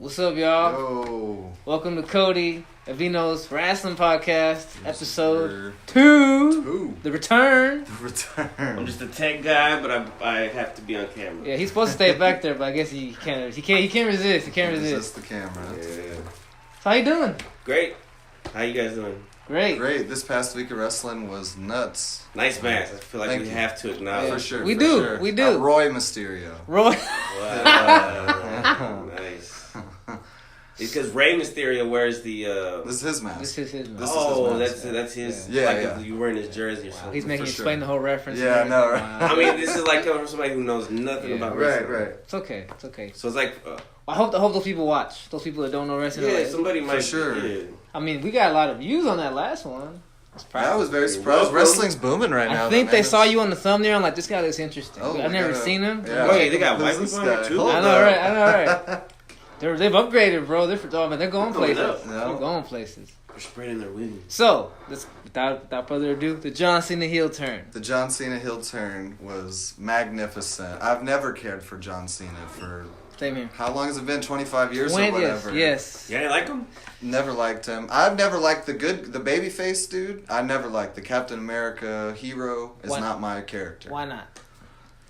What's up, y'all? Yo. Welcome to Cody and Vino's Wrasslin podcast, episode 2. The return. I'm just a tech guy, but I have to be on camera. Yeah, he's supposed to stay back there, but I guess he can't. He can't resist. He can't resist. the camera. Yeah. So how you doing? Great. How you guys doing? Great. This past week of wrestling was nuts. Nice match. I feel like we have to acknowledge. Yeah. For sure. We for do. Sure. We do. Roy Mysterio. Roy. Wow. Nice. Because Rey Mysterio wears the. This is his mask. This is his. That's his. Yeah, like yeah. If you wearing his jersey or something. He's making you For explain sure. the whole reference. Yeah, I know, right? I mean, this is like coming from somebody who knows nothing about wrestling. Right. It's okay. So it's like. I hope those people watch. Those people that don't know wrestling. Yeah, like, somebody might. For sure. Yeah. I mean, we got a lot of views on that last one. I was very surprised. Wrestling's booming right now. I think they saw you on the thumbnail and like, this guy looks interesting. Oh, I've never seen him. Yeah. Oh, yeah, they got white Who's people this on it guy? too. Hold I know, right? They've upgraded, bro. They're going places. up. Yeah. They're going places. They're spreading their wings. So, without further ado, the John Cena heel turn. The John Cena heel turn was magnificent. I've never cared for John Cena for... Same here. How long has it been? 25 years or whatever? Yes. Yeah, you like him? Never liked him. I've never liked the babyface dude. I never liked the Captain America hero. Is not my character. Why not?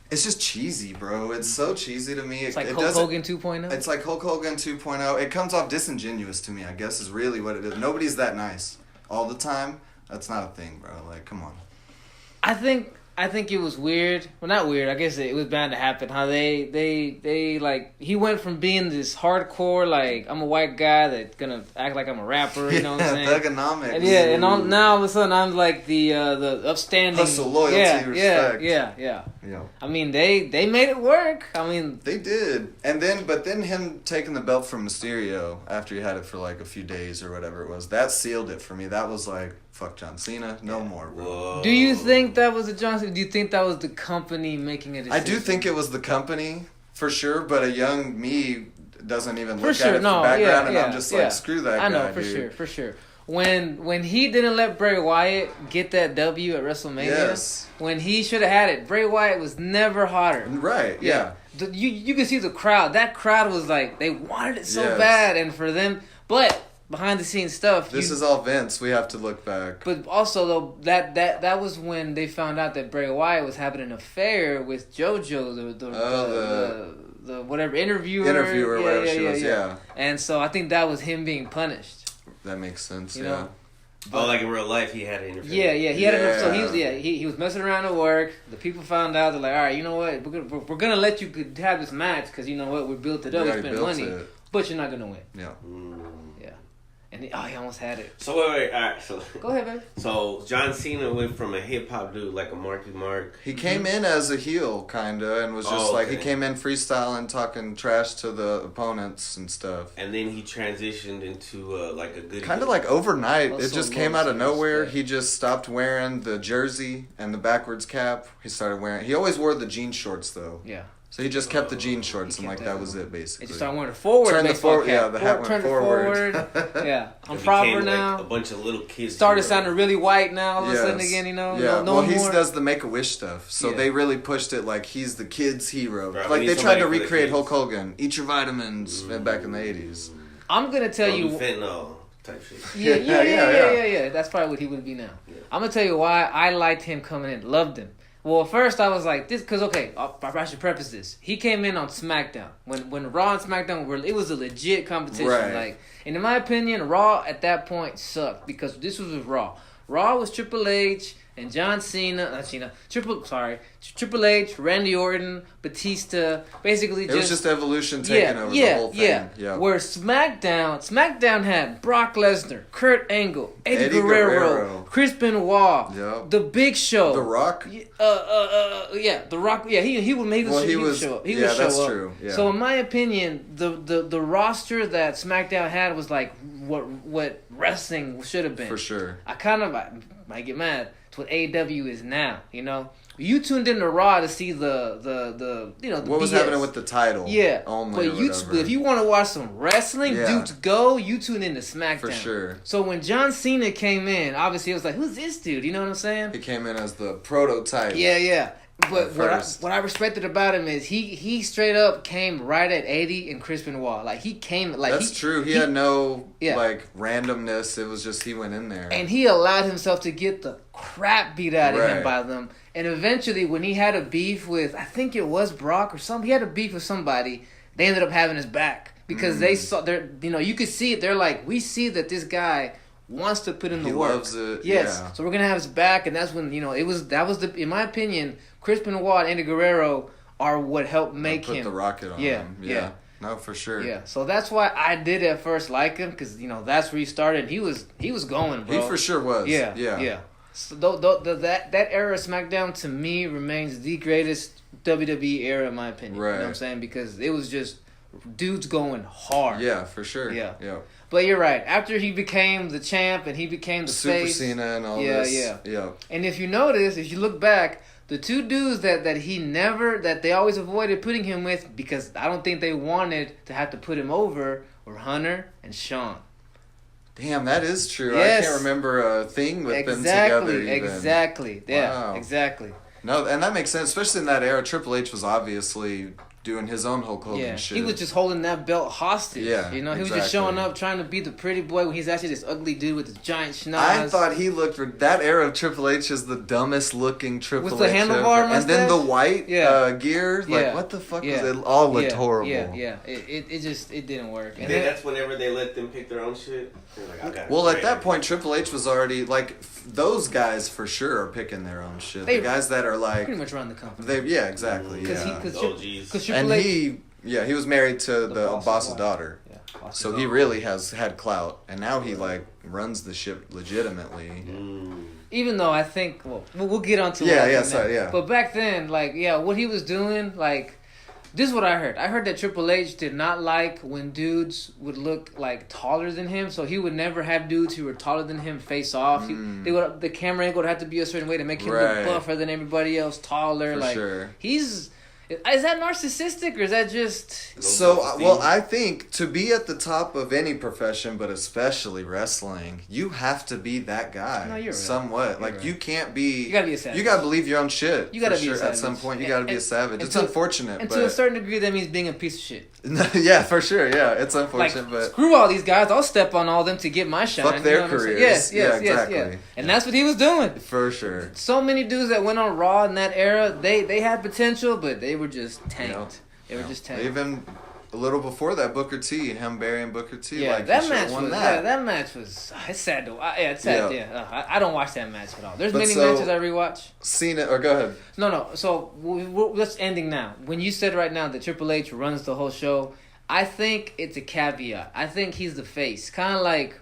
It's just cheesy, bro. It's so cheesy to me. It's like Hulk Hogan 2.0. It's like Hulk Hogan 2.0. It comes off disingenuous to me, I guess, is really what it is. Nobody's that nice all the time. That's not a thing, bro. Like, come on. I think it was weird. Well, not weird. I guess it was bound to happen. How they like he went from being this hardcore like I'm a white guy that's gonna act like I'm a rapper. You know what I'm saying? Thugonomics. And now all of a sudden I'm like the upstanding Hustle, loyalty, respect. Yeah. Yeah. I mean they made it work. I mean They did. But then him taking the belt from Mysterio after he had it for like a few days or whatever it was, that sealed it for me. That was like, fuck John Cena, no more, bro. Whoa. Do you think that was a Johnson? Do you think that was the company making a decision? I do think it was the company, for sure, but a young me doesn't even look For sure, at it no, for background, yeah, and yeah, I'm just yeah. like, screw that guy, I know, dude. for sure. When he didn't let Bray Wyatt get that W at WrestleMania, Yes. when he should have had it, Bray Wyatt was never hotter. Right, yeah. You can see the crowd. That crowd was like, they wanted it so Yes. bad, and for them, but behind the scenes stuff. This is all Vince. We have to look back. But also though, that was when they found out that Bray Wyatt was having an affair with JoJo, the whatever interviewer, whatever she was. Yeah, And so I think that was him being punished. that makes sense. You yeah. know? Oh, like in real life, he had an interview. Yeah, he had Yeah. so he was messing around at work. The people found out. They're like, all right, you know what? We're gonna let you have this match because you know what? We built it up. We already spent built money, it. but you're not gonna win. Yeah. Yeah, and he almost had it. So wait, all right. So Go ahead, baby. So John Cena went from a hip hop dude like a Marky Mark. He came in as a heel, kinda, and was just like, he came in freestyling, talking trash to the opponents and stuff. And then he transitioned into like a good. Kind of like overnight, Also it just came out of low nowhere. respect. He just stopped wearing the jersey and the backwards cap. He always wore the jean shorts though. Yeah. So he just kept the jean shorts and kept like that. that was it basically. They just started wearing it forward. Turn the baseball forward, cap. yeah, the hat went Turned it forward. Yeah, I'm It proper became, now. Like, a bunch of little kids. Started hero. sounding really white now. All of a sudden Yes. again, you know. Yeah, No well, he more. does the Make-A-Wish stuff, so Yeah. they really pushed it like he's the kid's hero. Right, we like need they tried to somebody for the recreate kids. Hulk Hogan, eat your vitamins back in the 80s. I'm gonna tell you. fentanyl type shit. Yeah. That's probably what he would be now. Yeah. I'm gonna tell you why I liked him coming in, loved him. Well, at first I was like this because I should preface this. He came in on SmackDown when Raw and SmackDown it was a legit competition. Right. Like, and in my opinion, Raw at that point sucked because this was with Raw. Raw was Triple H and Triple H, Randy Orton, Batista, basically It was just Evolution taking over the whole thing. Yeah. Where SmackDown had Brock Lesnar, Kurt Angle, Eddie Guerrero, Chris Benoit, Yep. The Big Show, The Rock? The Rock. Yeah, he would show up. He would show that's up. true. Yeah. So in my opinion, the roster that SmackDown had was like what wrestling should have been. For sure. I might get mad. It's what AEW is now. You know, you tuned into Raw to see the the What was BS. happening with the title? Yeah, Only but or whatever. if you want to watch some wrestling, Yeah. dudes go. You tune into SmackDown For sure. So when John Cena came in, obviously it was like, who's this dude? You know what I'm saying? He came in as the prototype. Yeah. But what I respected about him is he straight up came right at 80 and Chris Benoit. Like he came like that's true. He had no like randomness. It was just he went in there and he allowed himself to get the crap beat out of him by them. And eventually, when he had a beef with, I think it was Brock or something, he had a beef with somebody. They ended up having his back because they saw you could see it. They're like, we see that this guy wants to put in the work. He loves it. Yes, yeah. so we're gonna have his back, and that's when that was in my opinion, Chris Benoit and Eddie Guerrero are what helped make him put the rocket on him. Yeah. No, for sure. Yeah, so that's why I did at first like him because that's where he started. He was going, bro. He for sure was. Yeah. So that era of SmackDown to me remains the greatest WWE era in my opinion. Right. You know what I'm saying? Because it was just dudes going hard. Yeah, for sure. Yeah. Yeah. But you're right. After he became the champ and he became the Super face, Cena and all this. Yeah. And if you notice, if you look back, the two dudes that they always avoided putting him with because I don't think they wanted to have to put him over were Hunter and Shawn. Damn, that is true. Yes. I can't remember a thing with them together. Even. Exactly. Yeah. Wow. Exactly. No, and that makes sense, especially in that era. Triple H was obviously doing his own Hulk Hogan shit. He was just holding that belt hostage. Yeah, he was just showing up trying to be the pretty boy when he's actually this ugly dude with his giant schnoz. I thought he looked that era of Triple H is the dumbest looking Triple H. With the handlebar mustache? And then the white gear, like what the fuck was it? All looked horrible. Yeah. It didn't work. And then that's whenever they let them pick their own shit. Like, well, at that point, Triple H was already like those guys for sure are picking their own shit. The guys that are like pretty much run the company. Exactly. Because Triple H. He was married to the boss's daughter. Yeah, so he really has had clout, and now he like runs the ship legitimately. Even though I think, we'll get onto But back then, what he was doing, this is what I heard. I heard that Triple H did not like when dudes would look like taller than him, so he would never have dudes who were taller than him face off. The camera angle would have to be a certain way to make him look buffer than everybody else, taller. For sure. Is that narcissistic or is that just... So, I think to be at the top of any profession, but especially wrestling, you have to be that guy. No, you're somewhat. Right. You can't be... You gotta be a savage. You gotta believe your own shit. You gotta be a savage. At some point, you gotta be a savage. It's unfortunate, and but... to a certain degree, that means being a piece of shit. Yeah, for sure, yeah. It's unfortunate, but... Screw all these guys. I'll step on all of them to get my shine. Fuck their careers. Yes, exactly. And that's what he was doing. For sure. So many dudes that went on Raw in that era, they had potential, but they were just tanked. They were just tanked. Even a little before that, Booker T, him burying Booker T. Yeah, that match was. It's sad to. It's sad. Yeah, I don't watch that match at all. There's many matches I rewatch. Cena, or go ahead. No. So let's ending now. When you said right now that Triple H runs the whole show, I think it's a caveat. I think he's the face, kind of like.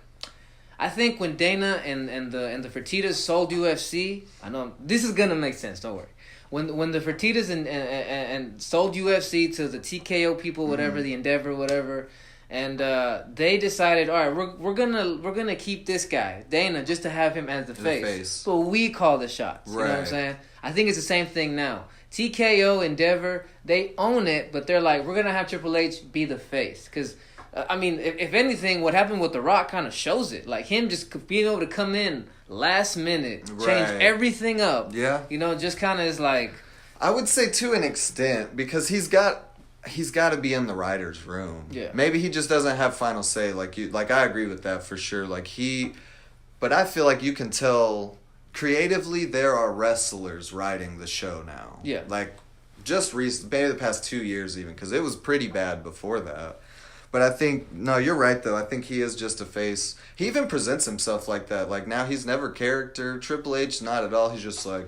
I think when Dana and the Fertittas sold UFC, I know this is gonna make sense. Don't worry. When the Fertittas and sold UFC to the TKO people, whatever, the Endeavor, whatever, and they decided, all right, we're gonna keep this guy Dana just to have him as the face. But we call the shots. You know what I'm saying? I think it's the same thing now. TKO, Endeavor, they own it, but they're like, we're gonna have Triple H be the face because. If anything, what happened with The Rock kind of shows it. Like him just being able to come in last minute, change everything up. Yeah. Just kind of is like... I would say to an extent, because he's got to be in the writer's room. Yeah. Maybe he just doesn't have final say. Like I agree with that for sure. But I feel like you can tell creatively there are wrestlers writing the show now. Yeah. Just recently, maybe the past 2 years even, because it was pretty bad before that. But I think, no, you're right, though. I think he is just a face. He even presents himself like that. Now he's never character. Triple H, not at all. He's just like,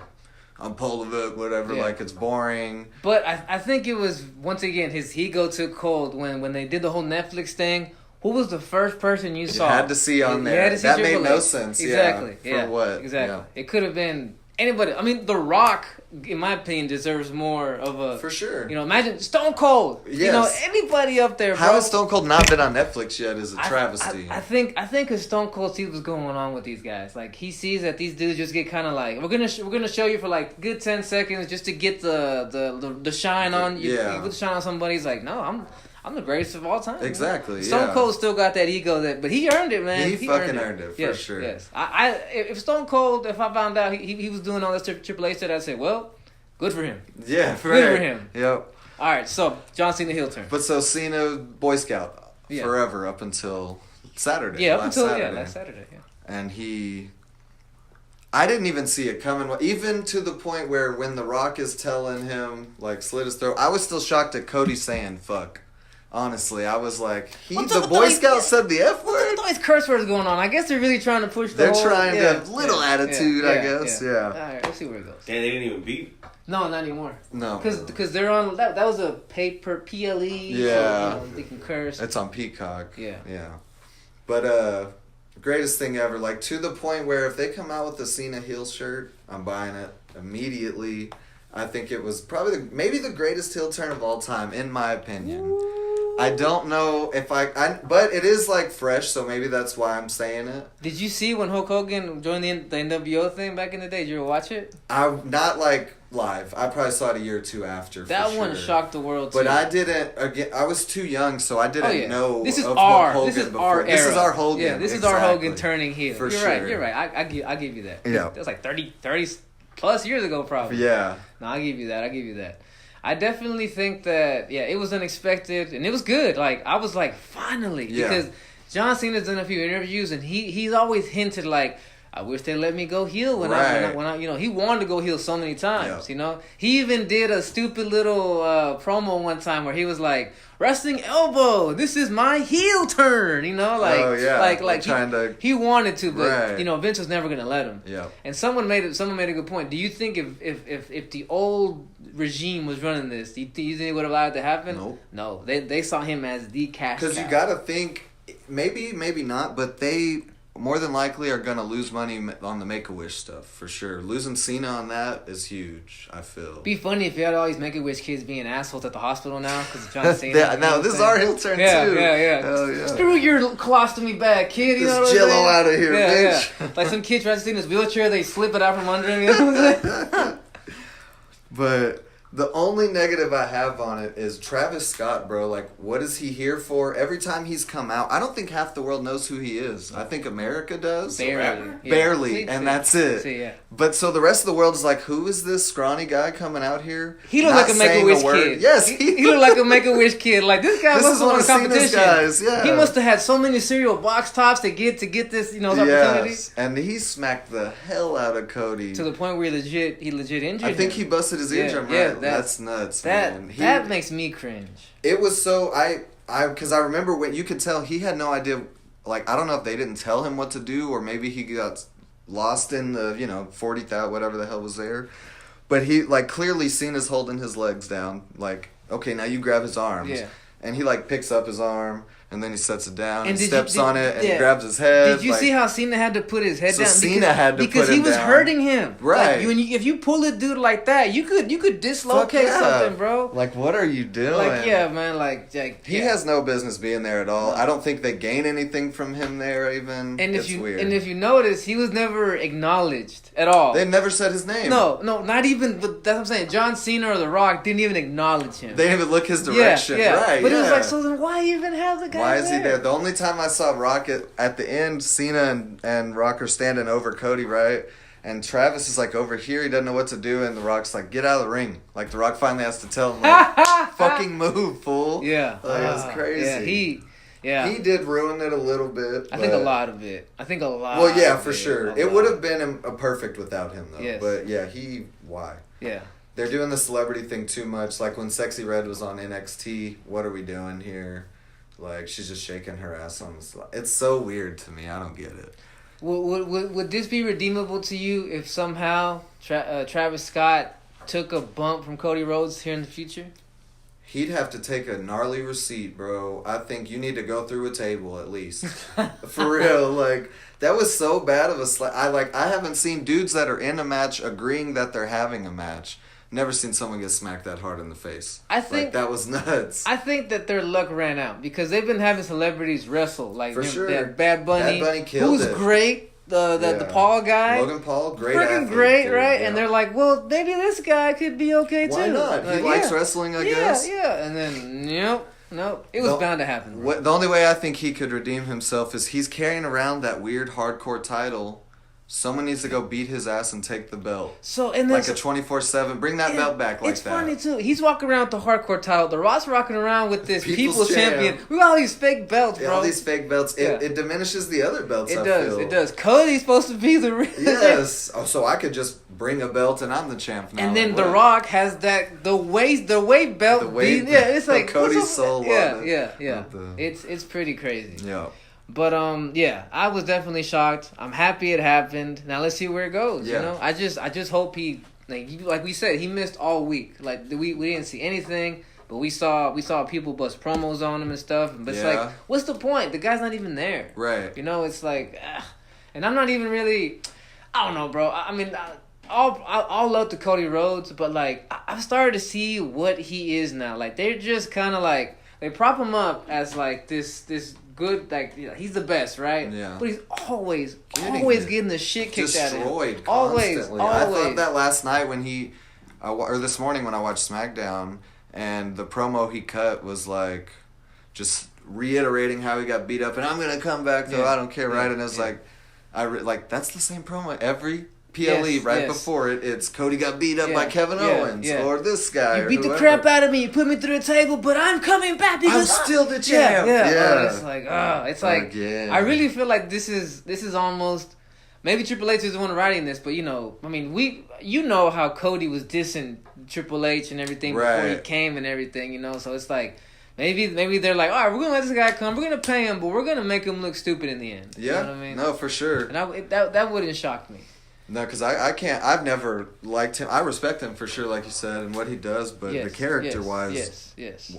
I'm Polovic, whatever. Yeah. It's boring. But I think it was, once again, his ego took hold when they did the whole Netflix thing. Who was the first person you saw? You had to see on there. That made no sense. Exactly. Yeah. For what? Exactly. Yeah. It could have been anybody. The Rock, in my opinion, deserves more of a... For sure. Imagine Stone Cold. Yes. Anybody up there, bro. How has Stone Cold not been on Netflix yet is a travesty. I think because Stone Cold sees what's going on with these guys. He sees that these dudes just get kind of we're gonna show you for good 10 seconds just to get the shine on you. You put the shine on somebody. He's like, no, I'm the greatest of all time. Exactly. Man. Stone Cold still got that ego but he earned it, man. He fucking earned it for sure. Yes. If Stone Cold, if I found out he was doing all this Triple H shit, I'd say, well, Good for him. Yeah, Good for him. Yep. All right, so John Cena heel turn. But so Cena, Boy Scout, forever up until Saturday. Yeah, last Saturday. Yeah. And I didn't even see it coming. Even to the point where when The Rock is telling him, like, slit his throat, I was still shocked at Cody saying fuck. Honestly, I was like, the Boy Scout said the F word? All these curse words going on. I guess they're really trying to push They're trying to have little attitude, I guess. Yeah. All right, let's see where it goes. Damn, they didn't even beat. No, not anymore. No. Because they're on, that was a PLE. Yeah. So, they can curse. It's on Peacock. Yeah. Yeah. But, greatest thing ever. Like, to the point where if they come out with the Cena heel shirt, I'm buying it immediately. I think it was probably maybe the greatest heel turn of all time, in my opinion. Ooh. I don't know if but it is like fresh, so maybe that's why I'm saying it. Did you see when Hulk Hogan joined the NWO thing back in the day? Did you ever watch it? Not like live. I probably saw it a year or two after. That one shocked the world too. But I didn't. Again, I was too young, so I didn't know. This is of our Hogan this is before. our era. This is our Hogan. Yeah, this is our Hogan turning heel. For you're sure. right. You're right. I give you that. Yeah, that was like 30 plus years ago, probably. Yeah. No, I give you that. I definitely think that, it was unexpected, and it was good. Like, I was like, finally. Yeah. Because John Cena's done a few interviews, and he's always hinted, like, I wish they let me go heel when I he wanted to go heel so many times, He even did a stupid little promo one time where he was like, wrestling elbow, this is my heel turn, he wanted to, but Vince was never gonna let him. Yeah. And someone made a good point. Do you think if the old regime was running this, do you think it would have allowed it to happen? Nope. No. They saw him as the cash cow. Because you gotta think, maybe not, but they more than likely are going to lose money on the Make-A-Wish stuff, for sure. Losing Cena on that is huge, I feel. Be funny if you had all these Make-A-Wish kids being assholes at the hospital now because John Cena. No, this is our heel turn, too. Yeah. Hell yeah. Screw your colostomy bag, kid. You know what I'm Jello saying? out of here, bitch. Yeah. Like some kid tries to sit in his wheelchair, they slip it out from under him. You know what I'm saying? But the only negative I have on it is Travis Scott, bro. Like, what is he here for? Every time he's come out, I don't think half the world knows who he is. I think America does. Barely. And that's it. But so the rest of the world is like, who is this scrawny guy coming out here? He looked like a Make-A-Wish kid. Yes. He looked like a Make-A-Wish kid. Like, this guy must have won a competition. Guys, yeah. He must have had so many cereal box tops to get this, opportunity. Yes. And he smacked the hell out of Cody. To the point where he legit injured him. I think he busted his eardrum, right? That's nuts, man. That makes me cringe. It was so because I remember when you could tell he had no idea. Like, I don't know if they didn't tell him what to do, or maybe he got lost in the 40,000 whatever the hell was there. But he clearly Cena's holding his legs down. Like, okay, now you grab his arms. Yeah. And he picks up his arm. And then he sets it down and steps on it and grabs his head. Did you see how Cena had to put his head down? Cena had to put him down. Because he was hurting him. Right. If you pull a dude like that, you could dislocate something, bro. Like, what are you doing? He has no business being there at all. I don't think they gain anything from him there even. And it's weird. And if you notice, he was never acknowledged at all. They never said his name. No, not even, but that's what I'm saying. John Cena or The Rock didn't even acknowledge him. They didn't even look his direction. Right, But it was like, so then why even have the guy Why is he there? The only time I saw Rocket at the end, Cena and Rock are standing over Cody, right? And Travis is over here, he doesn't know what to do, and The Rock's like, get out of the ring. Like, The Rock finally has to tell him, fucking move, fool. Yeah. It's crazy. He did ruin it a little bit. I think a lot of it. Well, yeah, for sure. It would have been a perfect without him, though. Yes. But yeah, why? Yeah. They're doing the celebrity thing too much. Like when Sexy Red was on NXT, what are we doing here? Like, she's just shaking her ass on the slide. It's so weird to me. I don't get it. Would this be redeemable to you if somehow Travis Scott took a bump from Cody Rhodes here in the future? He'd have to take a gnarly receipt, bro. I think you need to go through a table at least. For real. That was so bad of a slap. I haven't seen dudes that are in a match agreeing that they're having a match. Never seen someone get smacked that hard in the face. I think that was nuts. I think that their luck ran out because they've been having celebrities wrestle. For sure. Bad Bunny. Bad Bunny killed it. Who's great. The Paul guy. Logan Paul, great freaking athlete. Great, dude. right? Yeah. And they're like, well, maybe this guy could be okay too. Why not? He likes wrestling, I guess. Yeah. And then, nope. It was bound to happen. The only way I think he could redeem himself is he's carrying around that weird hardcore title Someone needs to go beat his ass and take the belt. So and like a 24/7. Bring that belt back like that. It's funny too. He's walking around with the hardcore title. The Rock's rocking around with this People's Champion. We got all these fake belts, bro. All these fake belts. It diminishes the other belts. It does. Cody's supposed to be the real. Yes. Oh, so I could just bring a belt and I'm the champ now. And then The Rock has the weight belt. It's like Cody's soul. Yeah. It's pretty crazy. Yeah. But I was definitely shocked. I'm happy it happened. Now let's see where it goes. Yeah. You know, I just hope he like we said, he missed all week. Like we didn't see anything, but we saw people bust promos on him and stuff. But it's like, what's the point? The guy's not even there. Right. You know, it's like, and I'm not even really. I don't know, bro. I mean, I'll love to Cody Rhodes, but like I've started to see what he is now. Like they're just kind of like they prop him up as like this good, like he's the best, right? Yeah. But he's always getting the shit kicked out of him. Destroyed Always. I thought that last night when or this morning when I watched SmackDown, and the promo he cut was like just reiterating how he got beat up, and I'm gonna come back though. I don't care, right? And it's like that's the same promo every PLE before it. It's Cody got beat up by Kevin Owens or this guy. You beat the crap out of me. You put me through the table, but I'm coming back because I'm still the champ. Yeah. It's like I really feel like this is almost maybe Triple H is the one writing this, but I mean how Cody was dissing Triple H and everything before he came and everything, so it's like. Maybe they're like, all right, we're going to let this guy come. We're going to pay him, but we're going to make him look stupid in the end. Yeah. You know what I mean? No, for sure. And that wouldn't shock me. No, because I can't. I've never liked him. I respect him for sure, like you said, and what he does, but the character-wise,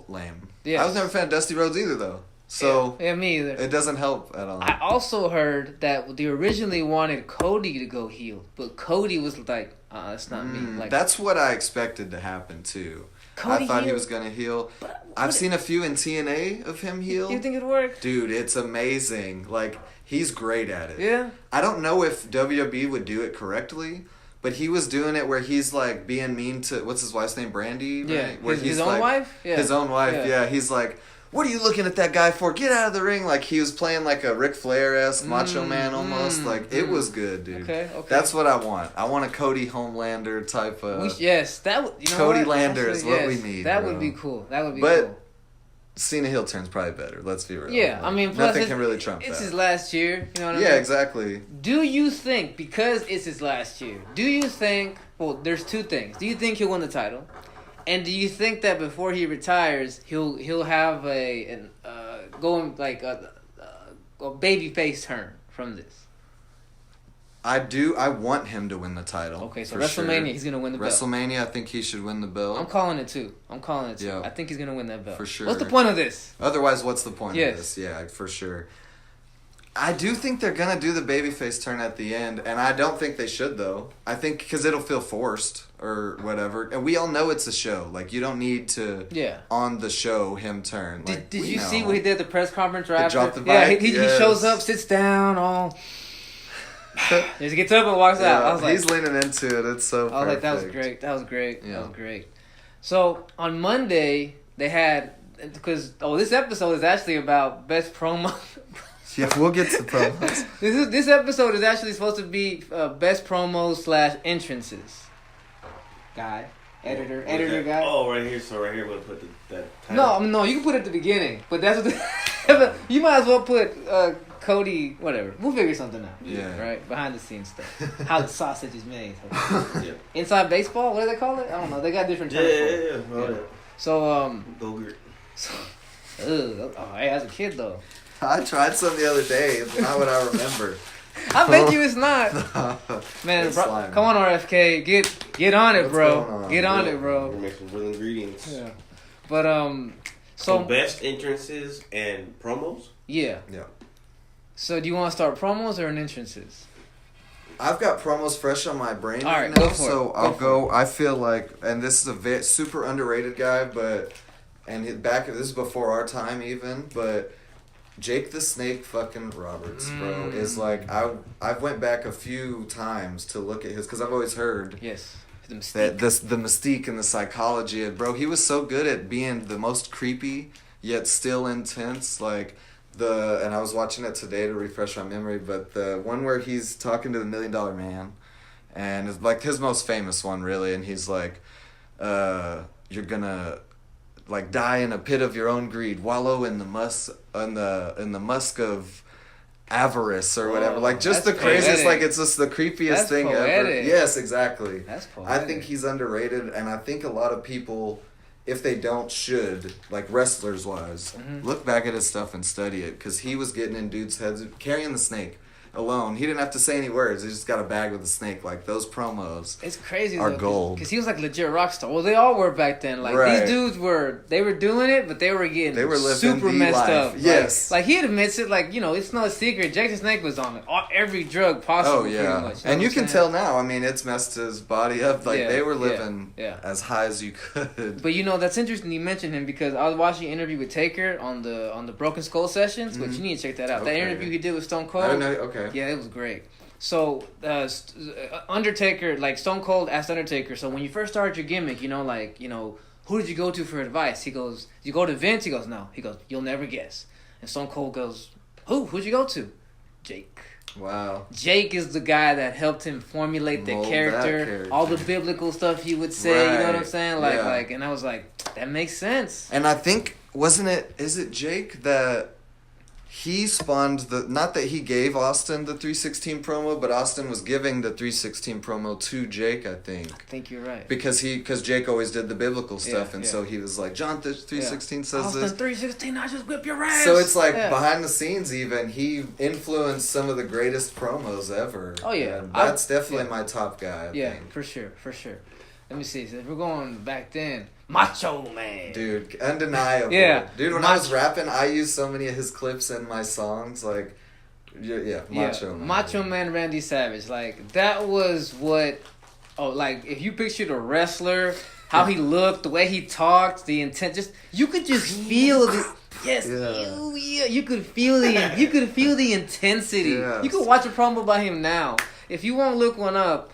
lame. Yes. I was never a fan of Dusty Rhodes either, though. So me either. It doesn't help at all. I also heard that they originally wanted Cody to go heel, but Cody was like, that's not me. Like that's what I expected to happen too. Cody I thought heel? He was gonna heel. I've seen a few in TNA of him heel. You think it'd work? Dude, it's amazing. Like, he's great at it. Yeah. I don't know if WWE would do it correctly, but he was doing it where he's like being mean to what's his wife's name, Brandy? Yeah. Right? Where his own wife? Yeah. His own wife, yeah. He's like, what are you looking at that guy for? Get out of the ring. Like, he was playing like a Ric Flair-esque Macho Man almost. It was good, dude. Okay. That's what I want. I want a Cody Homelander type of... Cody Lander is what we need. That would be cool. But Cena heel turn's probably better. Let's be real. Yeah, like, I mean, nothing can really trump that. It's his last year. You know what I mean? Yeah, exactly. Do you think, because it's his last year, well, there's two things. Do you think he'll win the title? And do you think that before he retires, he'll have a babyface turn from this? I do. I want him to win the title. Okay, so WrestleMania, he's gonna win the belt. WrestleMania, I think he should win the belt. I'm calling it too. Yeah. I think he's gonna win that belt. For sure. What's the point of this? Otherwise, what's the point of this? Yeah, for sure. I do think they're gonna do the babyface turn at the end, and I don't think they should though. I think because it'll feel forced or whatever, and we all know it's a show. Like, you don't need to on the show him turn. Like, did you see what he did at the press conference right after? Dropped the bike? He shows up, sits down, all. He gets up and walks out. I was like, he's leaning into it. It's so. I was like, that was great. That was great. So on Monday they had this episode is actually about best promo. Yeah, we'll get to promos. This episode is actually supposed to be best promos / entrances. Guy, editor guy. Oh, right here. So right here, we'll put that title. No, you can put it at the beginning, but that's what you might as well put Cody. Whatever, we'll figure something out. Yeah. Right, behind the scenes stuff. How the sausage is made. Yeah. Inside baseball, what do they call it? I don't know. They got different terms. Yeah. So Bogart. Hey, as a kid though. I tried some the other day. It's not what I remember. I bet you it's not. Man, come on, RFK. Get on it, bro. Get on it, bro. We're making real ingredients. Yeah. But, so best entrances and promos? Yeah. So do you want to start promos or entrances? I've got promos fresh on my brain right now, go for so it. I'll go. I feel like, and this is a super underrated guy, this is before our time even, but Jake the Snake fucking Roberts, bro, is like, I've went back a few times to look at his, because I've always heard the mystique. The mystique and the psychology, bro, he was so good at being the most creepy yet still intense, like and I was watching it today to refresh my memory, but the one where he's talking to the $1 Million Man, and it's like his most famous one, really, and he's like, you're gonna like die in a pit of your own greed, wallow in the musk of avarice or whatever. Like just the craziest, like it's just the creepiest thing ever. Yes, exactly. That's poetic. I think he's underrated, and I think a lot of people, if they don't, should, like wrestlers wise, look back at his stuff and study it, because he was getting in dudes' heads, carrying the snake alone. He didn't have to say any words. He just got a bag with a snake. Like those promos, it's crazy. Are gold. Because he was like legit rock star. Well, they all were back then. Like these dudes were doing it, but they were living super messed up. Yes. Like he admits it. Like it's no secret. Jake the Snake was on every drug possible. Oh yeah. Pretty much, and you can tell now. I mean, it's messed his body up. Like they were living as high as you could. But that's interesting. You mentioned him because I was watching an interview with Taker on the Broken Skull sessions, which you need to check that out. Okay. That interview he did with Stone Cold. I know. Okay. Yeah, it was great. So, Undertaker, like Stone Cold asked Undertaker, so when you first started your gimmick, who did you go to for advice? He goes, you go to Vince? He goes, no. He goes, you'll never guess. And Stone Cold goes, who'd you go to? Jake. Wow. Jake is the guy that helped him formulate the character, all the biblical stuff he would say, you know what I'm saying? Like, and I was like, that makes sense. And I think, is it Jake that... He spawned not that he gave Austin the 316 promo, but Austin was giving the 316 promo to Jake, I think. I think you're right. Because Jake always did the biblical stuff, so he was like, John 316 says Austin, this. 316, I just whip your ass. So it's like, behind the scenes even, he influenced some of the greatest promos ever. Oh, yeah. And that's definitely my top guy, I think. For sure. Let me see. So if we're going back then, Macho Man. Dude, undeniable. Dude, when I was rapping, I used so many of his clips in my songs. Like, Macho Man. Macho Man Randy Savage. Like, that was what... Oh, like, if you pictured a wrestler, how he looked, the way he talked, the intent, you could just feel the... Yes, you could feel the intensity. Yes. You could watch a promo by him now. If you won't look one up,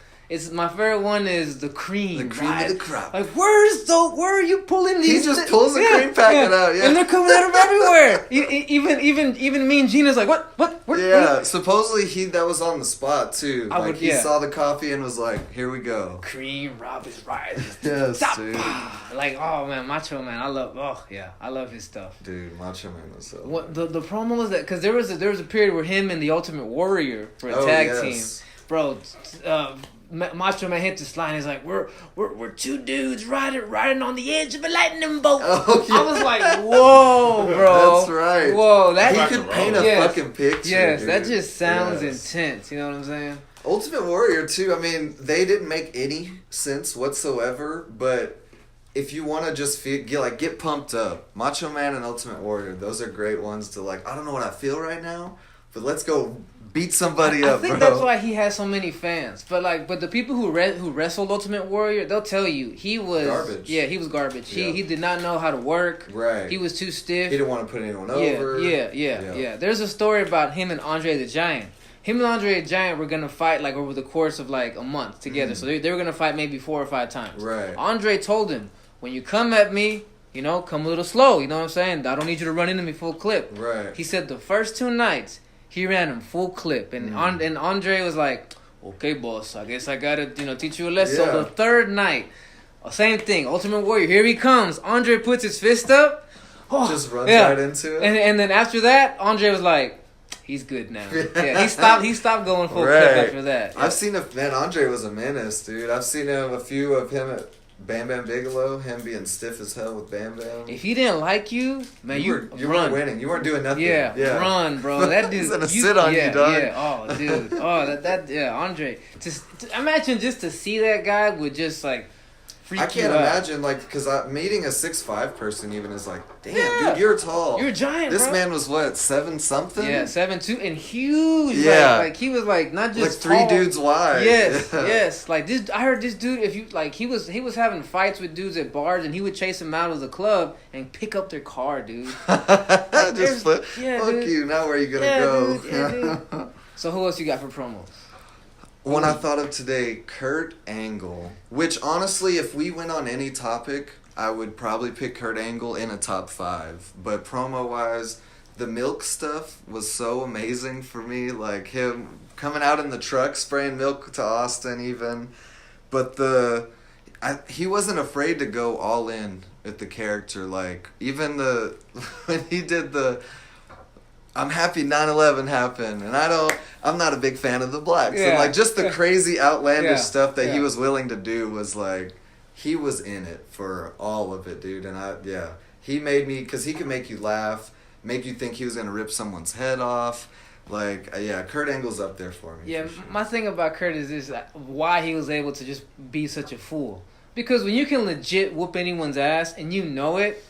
my favorite one is the cream. The cream of the crop. Like, where are you pulling these? He just pulls the cream packet out, and they're coming out of everywhere. even me and Gina's like, what? Yeah, supposedly that was on the spot too. He saw the coffee and was like, here we go. Cream, Rob is right. Yes, dude. Like, oh man, Macho Man, I love his stuff. Dude, Macho Man was so. What the promo was that? Because there was a period where him and the Ultimate Warrior for a tag team, bro. Macho Man hit this line. He's like, "We're two dudes riding on the edge of a lightning bolt." Oh, yeah. I was like, "Whoa, bro!" That's right. Whoa, he could paint a fucking picture. Yes, dude. that just sounds intense. You know what I'm saying? Ultimate Warrior too. I mean, they didn't make any sense whatsoever. But if you want to just get pumped up, Macho Man and Ultimate Warrior, those are great ones to like. I don't know what I feel right now, but let's go. Beat somebody up, bro. I think that's why he has so many fans. But the people who wrestled Ultimate Warrior, they'll tell you he was garbage. Yeah, he was garbage. Yeah. He did not know how to work. Right. He was too stiff. He didn't want to put anyone over. Yeah. There's a story about him and Andre the Giant. Him and Andre the Giant were gonna fight like over the course of like a month together. So they were gonna fight maybe 4 or 5 times. Right. Andre told him, when you come at me, come a little slow. You know what I'm saying? I don't need you to run into me full clip. Right. He said the first 2 nights. He ran him full clip, and and Andre was like, "Okay, boss, I guess I gotta teach you a lesson." So the 3rd night, same thing. Ultimate Warrior, here he comes. Andre puts his fist up, just runs right into it, and then after that, Andre was like, "He's good now." He stopped going full clip after that. I've seen Andre was a menace, dude. I've seen a few of him at Bam Bam Bigelow, him being stiff as hell with Bam Bam. If he didn't like you, man, you weren't winning. You weren't doing nothing. Yeah. Run, bro. That dude. He's gonna sit on you, dog. Yeah. Oh, dude. Andre. Imagine just to see that guy would just like. I can't imagine, because meeting a 6'5" person even is like, damn, dude, you're tall. You're a giant, This bro. man was, 7-something? Yeah, 7'2", and huge. Yeah. Like he was, not just like 3 tall. dudes wide. Yes. Like, this, I heard this dude, if you, he was having fights with dudes at bars, and he would chase them out of the club and pick up their car, dude. Just fuck dude. you, now where are you going to go? Dude. So who else you got for promos? When I thought of today, Kurt Angle. Which, honestly, if we went on any topic, I would probably pick Kurt Angle in a top 5. But promo-wise, the milk stuff was so amazing for me. Like him coming out in the truck, spraying milk to Austin even. But he wasn't afraid to go all in with the character. Like, even when he did I'm happy 9/11 happened, and I'm not a big fan of the blacks. Yeah. And like just the crazy outlandish stuff that he was willing to do was like, he was in it for all of it, dude. And he made me, because he could make you laugh, make you think he was gonna rip someone's head off. Like, Kurt Angle's up there for me. Yeah, for sure. My thing about Kurt is this: why he was able to just be such a fool. Because when you can legit whoop anyone's ass and you know it,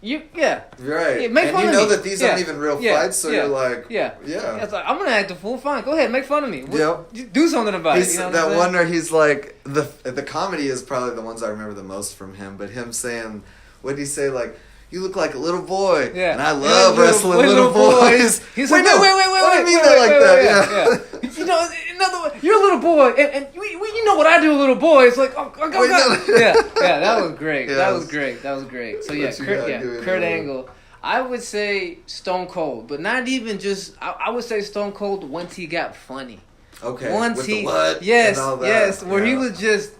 right. Yeah, make fun and you of know me. That these aren't even real fights, so you're like, It's like, I'm gonna act a fool. Fine, go ahead, make fun of me. Do something about it. You know that one where he's like, the comedy is probably the ones I remember the most from him. But him saying, what did he say? Like, you look like a little boy. Yeah. And I love wrestling little boys. He's like, wait. I mean that like that. Yeah. You know, in other words, you're a little boy, and you know what I do, a little boy. It's like, oh God. That was great. That was great. So Kurt Angle. I would say Stone Cold, but not even just. I would say Stone Cold once he got funny. Okay. Once with he, the what yes, and all that. Yes, where he was just.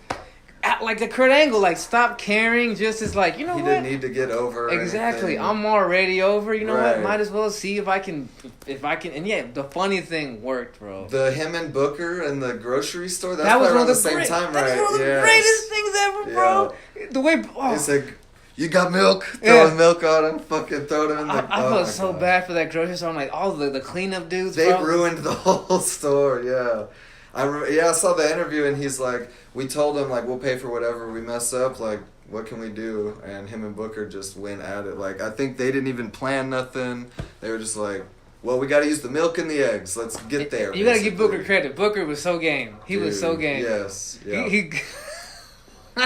Like the Kurt Angle, like stop caring. Just as like, you know, he didn't need to get over. Exactly, I'm already over. You know what? Might as well see if I can. And the funny thing worked, bro. Him and Booker in the grocery store. That was around the same time, right? That's one of the greatest things ever, bro. The way he's like, you got milk? Throwing milk on him, fucking throwing him in the. I felt so bad for that grocery store. I'm like, all the cleanup dudes. They ruined the whole store. Yeah. I saw the interview and he's like, we told him like we'll pay for whatever we mess up, like what can we do? And him and Booker just went at it. Like I think they didn't even plan nothing. They were just like, well, we got to use the milk and the eggs. Let's get there. You got to give Booker credit. Booker was so game. He was so game. Yes. Yeah.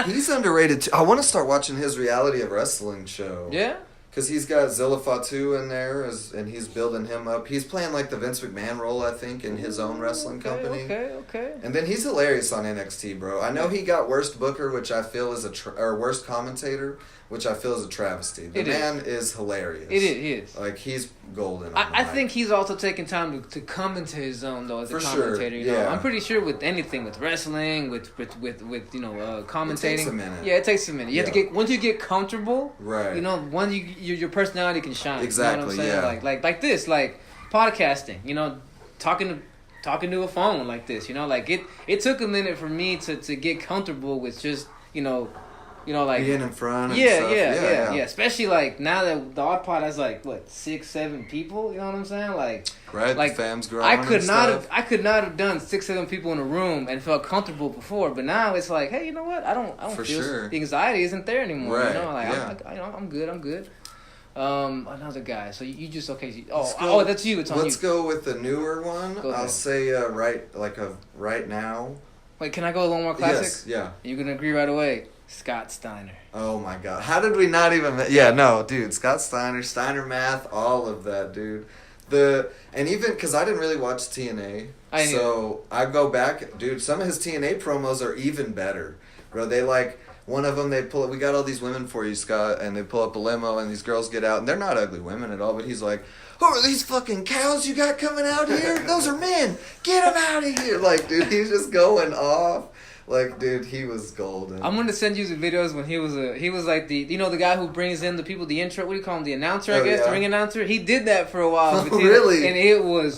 He's underrated too. I want to start watching his reality of wrestling show. Yeah. Because he's got Zilla Fatu in there, and he's building him up. He's playing like the Vince McMahon role, I think, in his own wrestling company. Okay. And then he's hilarious on NXT, bro. I know he got worst booker, which I feel is or worst commentator, which I feel is a travesty. The man is hilarious. He is. Like, he's golden. I think he's also taking time to come into his own, though, as a commentator. You know? I'm pretty sure with anything, with wrestling, with commentating. It takes a minute. Yeah, it takes a minute. You have to once you get comfortable, right? You know, once your personality can shine. Exactly. You know what I'm saying? Like this, like podcasting. You know, talking to a phone like this. You know, like it took a minute for me to get comfortable with just like being in front. Yeah. Especially like now that the Odd Pod has like 6, 7 people. You know what I'm saying? Like the fam's growing. I could not have done 6, 7 people in a room and felt comfortable before. But now it's like, hey, you know what? I don't feel the anxiety isn't there anymore. Right. You know, like I'm good. Another guy. So you just that's you. It's on you. Let's go with the newer one. I'll say right now. Wait, can I go with one more classic? Yes. Yeah. You're gonna agree right away. Scott Steiner. Oh my God! How did we not even? Yeah, no, dude. Scott Steiner Math, all of that, dude. And even because I didn't really watch TNA, so I go back, dude. Some of his TNA promos are even better, bro. They one of them. They pull. We got all these women for you, Scott, and they pull up a limo, and these girls get out, and they're not ugly women at all. But he's like, "Who are these fucking cows you got coming out here? Those are men. Get them out of here!" Like, dude, he's just going off. Like, dude, he was golden. I'm gonna send you some videos when he was like the guy who brings in the people, the intro. What do you call him? The announcer, I guess, the ring announcer. He did that for a while. Really? And it was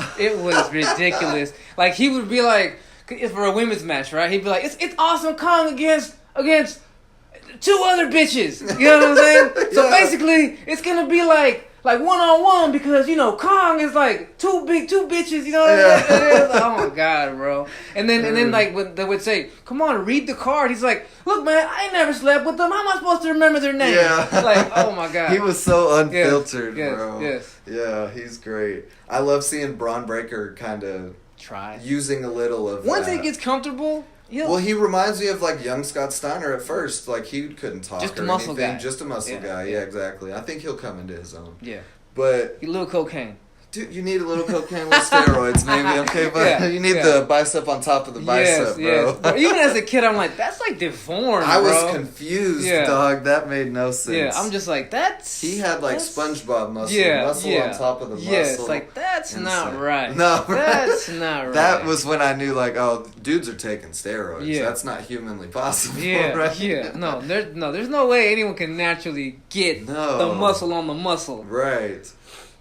ridiculous. Like he would be like, for a women's match, right? He'd be like, it's Awesome Kong against 2 other bitches. You know what I'm saying? So basically, it's gonna be like 1-on-1 because Kong is like two bitches. You know what I'm saying? Like, oh my God, bro. And then like when they would say, "Come on, read the card." He's like, "Look, man, I ain't never slept with them. How am I supposed to remember their names?" Yeah. Like, oh my God. He was so unfiltered, bro. Yes. Yeah, he's great. I love seeing Braun Breaker kind of try using a little of once he gets comfortable. Well, he reminds me of young Scott Steiner at first. Like he couldn't talk just or a muscle anything. Guy. Just a muscle guy. Yeah, exactly. I think he'll come into his own. Yeah. But a little cocaine. dude, you need a little cocaine with steroids, maybe, okay? But you need the bicep on top of the bicep, bro. But even as a kid, I'm like, that's like deformed, I was bro. confused, dog. That made no sense. Yeah, I'm just like, that's... He had like SpongeBob muscle on top of the muscle. Yeah, it's like, that's not right. No, that's not right. That was when I knew, like, oh, dudes are taking steroids. Yeah. That's not humanly possible, right? Yeah, no, there's no way anyone can naturally get the muscle on the muscle. Right.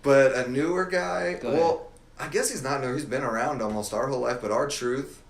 But a newer guy, well, I guess he's not new. He's been around almost our whole life, but R-Truth.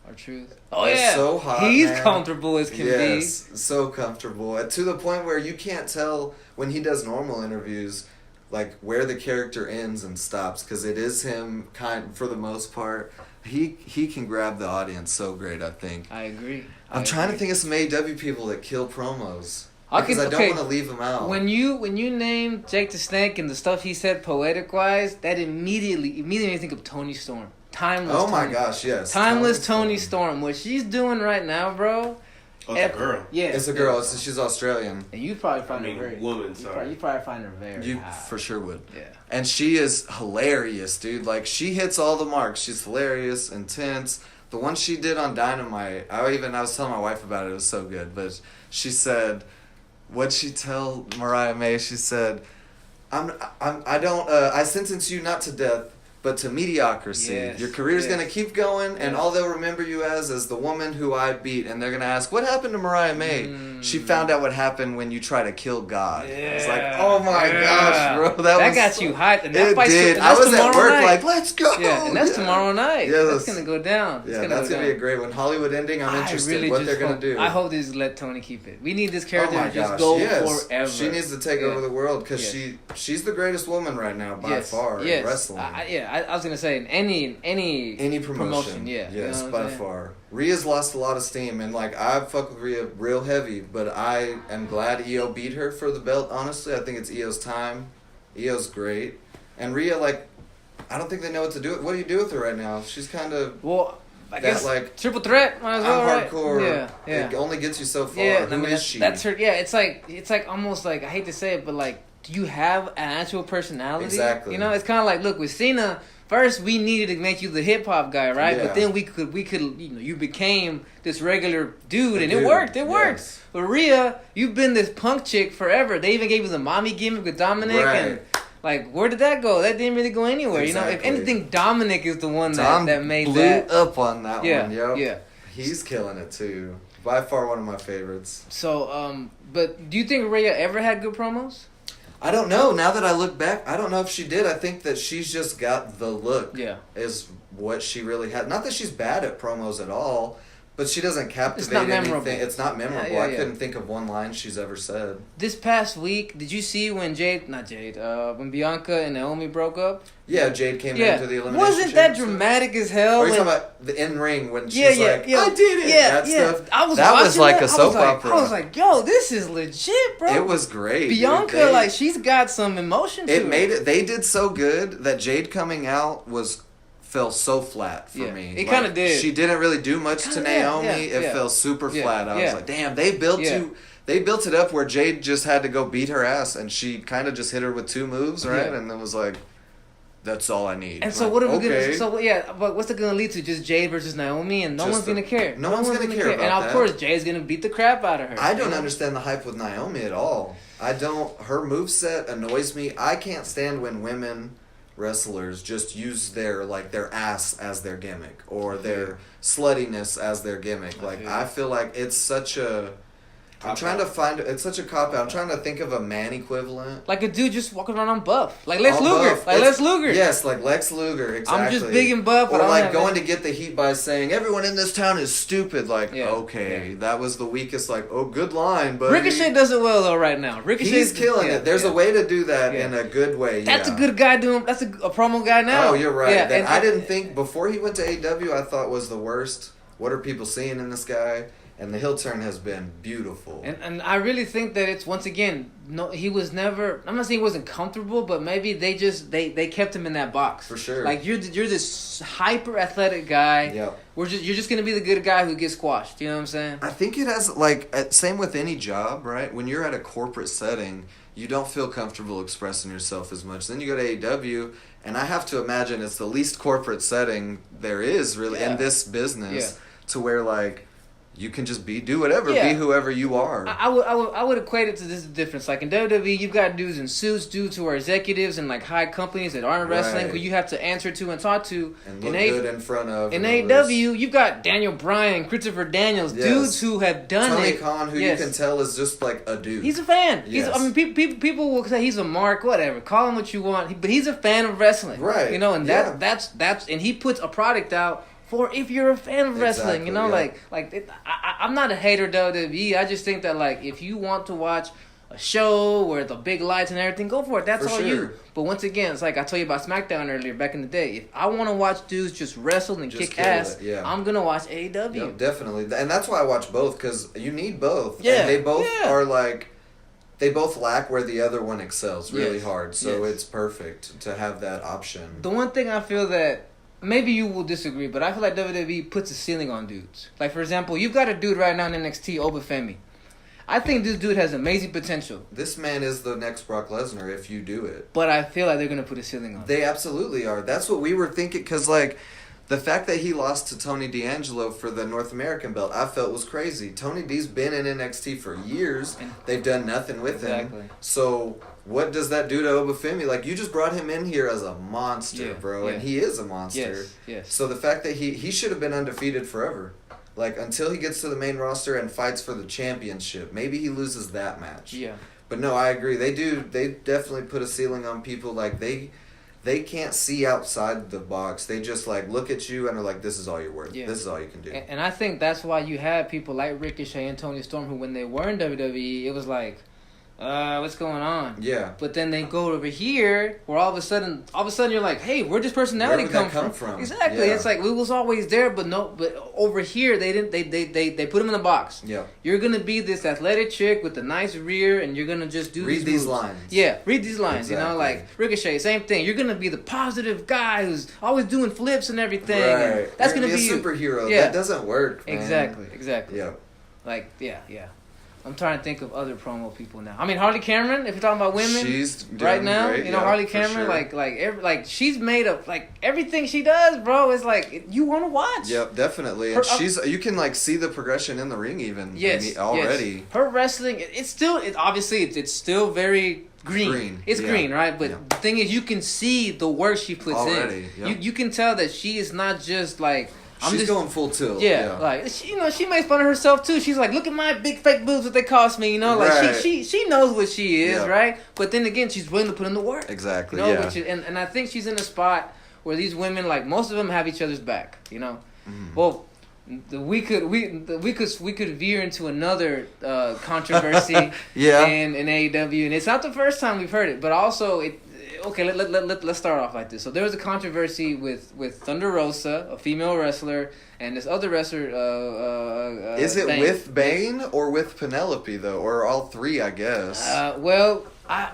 Oh, yeah. So hot, he's man. comfortable as can be. Yes, so comfortable. To the point where you can't tell when he does normal interviews, like, where the character ends and stops, because it is him, for the most part. He can grab the audience so great, I think. I agree. I'm trying to think of some AEW people that kill promos. Because I don't want to leave them out. When you name Jake the Snake and the stuff he said poetic wise, that immediately made me think of Toni Storm. Timeless. Oh my gosh, yes. Timeless Toni Storm. What she's doing right now, bro. Oh, it's a girl. Yeah, it's a girl. She's Australian. And you probably find her very woman. Sorry, you probably find her very. You hot. For sure would. Yeah. And she is hilarious, dude. Like, she hits all the marks. She's hilarious, intense. The one she did on Dynamite, I was telling my wife about it. It was so good. But she said, what'd she tell Mariah May? She said, I sentence you not to death, but to mediocrity. Yes. Your career's going to keep going, and all they'll remember you as the woman who I beat. And they're going to ask, what happened to Mariah May? She found out what happened when you try to kill God. Yeah. It's like, oh my gosh, bro. That got you hyped. And that it did. I was at work like, let's go. Yeah, and that's tomorrow night. Yeah, that's going to go down. That's going to be a great one. Hollywood ending, I'm interested in what they're going to do. I hope they just let Toni keep it. We need this character to just go forever. She needs to take over the world because she's the greatest woman right now by far in wrestling. I was going to say, in any promotion. Yes, by far. Rhea's lost a lot of steam, and like, I fuck with Rhea real heavy, but I am glad EO beat her for the belt. Honestly, I think it's EO's time. EO's great, and Rhea, like, I don't think they know what to do. What do you do with her right now? She's kind of I guess like triple threat. Might as well, I'm hardcore. Right? Yeah. It only gets you so far. Yeah, Who is she? That's her. Yeah, it's like almost like, I hate to say it, but like, do you have an actual personality? Exactly. You know, it's kind of like, look, with Cena. First, we needed to make you the hip hop guy, right? Yeah. But then we could, you became this regular dude, and it worked. It worked. But Rhea, you've been this punk chick forever. They even gave you the mommy gimmick with Dominic, and like, where did that go? That didn't really go anywhere. Exactly. You know, if anything, Dominic is the one that made that blew up on that one. Yo. Yeah, he's killing it too. By far, one of my favorites. So, but do you think Rhea ever had good promos? I don't know. Now that I look back, I don't know if she did. I think that she's just got the look. Yeah. Is what she really had. Not that she's bad at promos at all, but she doesn't captivate anything. It's not memorable. I couldn't think of one line she's ever said. This past week, did you see when when Bianca and Naomi broke up? Yeah, Jade came into the elimination. Wasn't that dramatic as hell? Or are you talking about the in-ring when she's like, I did it? Yeah, stuff. That was like a soap opera. I was like, yo, this is legit, bro. It was great. Bianca, she's got some emotion to it. They did so good that Jade coming out fell so flat for me. It kind of did. She didn't really do much to Naomi. It fell super flat. I was like, damn, they built it up where Jade just had to go beat her ass, and she kind of just hit her with 2 moves, right? Yeah. And it was like, that's all I need. And so what are we gonna? So but what's it gonna lead to? Just Jade versus Naomi, and no one's gonna care. No one's gonna care about that. And of course, Jade's gonna beat the crap out of her. I don't understand the hype with Naomi at all. I don't. Her moveset annoys me. I can't stand when women wrestlers just use their ass as their gimmick or their sluttiness as their gimmick. I feel like it's such a it's such a cop out. I'm trying to think of a man equivalent. Like a dude just walking around on buff. Like Lex Luger. Lex Luger. Yes, like Lex Luger, exactly. I'm just big and buff. Or going to get the heat by saying, everyone in this town is stupid. That was the weakest, good line, but Ricochet does it well, though, right now. He's killing it. There's a way to do that in a good way. That's a good guy doing, that's a promo guy now. Oh, you're right. Yeah, I didn't think, before he went to AEW, I thought was the worst. What are people seeing in this guy? And the heel turn has been beautiful. And I really think that it's, once again, he was never, I'm not saying he wasn't comfortable, but maybe they just, they kept him in that box. For sure. Like, you're this hyper athletic guy. Yeah. You're just going to be the good guy who gets squashed. You know what I'm saying? I think it has, same with any job, right? When you're at a corporate setting, you don't feel comfortable expressing yourself as much. Then you go to AEW, And I have to imagine it's the least corporate setting there is really in this business to where like you can just do whatever, be whoever you are. I would equate it to this difference. Like in WWE, you've got dudes in suits, dudes who are executives in like high companies that aren't wrestling, who you have to answer to and talk to. And look good in front of. In AEW, you've got Daniel Bryan, Christopher Daniels, dudes who have done Tony Khan, who you can tell is just like a dude. He's a fan. People will say he's a mark, whatever. Call him what you want, but he's a fan of wrestling. Right. You know, and that's and he puts a product out. For if you're a fan of wrestling, you know, I'm not a hater of WWE. I just think that like if you want to watch a show where the big lights and everything, go for it. That's all you. But once again, it's like I told you about SmackDown earlier back in the day. If I want to watch dudes just wrestle and kick ass, I'm gonna watch AEW. Yeah, definitely, and that's why I watch both because you need both. Yeah, and they both are like. They both lack where the other one excels really hard, so it's perfect to have that option. The one thing I feel that. Maybe you will disagree, but I feel like WWE puts a ceiling on dudes. Like, for example, you've got a dude right now in NXT, Obafemi. I think this dude has amazing potential. This man is the next Brock Lesnar if you do it. But I feel like they're going to put a ceiling on him. They absolutely are. That's what we were thinking, because, like, the fact that he lost to Tony D'Angelo for the North American belt, I felt was crazy. Tony D's been in NXT for years. They've done nothing with him. So what does that do to Obafemi? Like, you just brought him in here as a monster, bro, and he is a monster. Yes. So the fact that he should have been undefeated forever. Like, until he gets to the main roster and fights for the championship. Maybe he loses that match. Yeah. But no, I agree. They definitely put a ceiling on people. Like, they can't see outside the box. They just, like, look at you and are like, this is all you're worth. Yeah. This is all you can do. And I think that's why you have people like Ricochet and Tony Storm who, when they were in WWE, it was like, what's going on? Yeah. But then they go over here where all of a sudden you're like, hey, where'd this personality come from? Exactly. Yeah. It's like, it was always there, but over here they didn't, they put him in the box. Yeah. You're going to be this athletic chick with a nice rear and you're going to just do read these lines. Yeah, read these lines, exactly. You know, like Ricochet, same thing. You're going to be the positive guy who's always doing flips and everything. Right. And that's going to be a superhero. Yeah. That doesn't work, man. Exactly. Yeah. Like, yeah. I'm trying to think of other promo people now. I mean, Harley Cameron. If you're talking about women, she's right now. Great. You know, Harley Cameron. Sure. Like she's made up. Like everything she does, bro, is like you want to watch. Yep, definitely. And you can like see the progression in the ring even. Yes, already. Yes. Her wrestling, it's still still very green. It's green, right? But the thing is, you can see the work she puts in. Yep. You can tell that she is not just like. She's going full tilt. Yeah, like she makes fun of herself too. She's like, look at my big fake boobs that they cost me. You know, like she knows what she is, right? But then again, she's willing to put in the work. Exactly. You know, and I think she's in a spot where these women, like most of them, have each other's back. You know, well. We could veer into another controversy in AEW, and it's not the first time we've heard it, but also let's start off like this. So there was a controversy with Thunder Rosa, a female wrestler, and this other wrestler. Is it Bane. With Bane or with Penelope though, or all three? I guess. I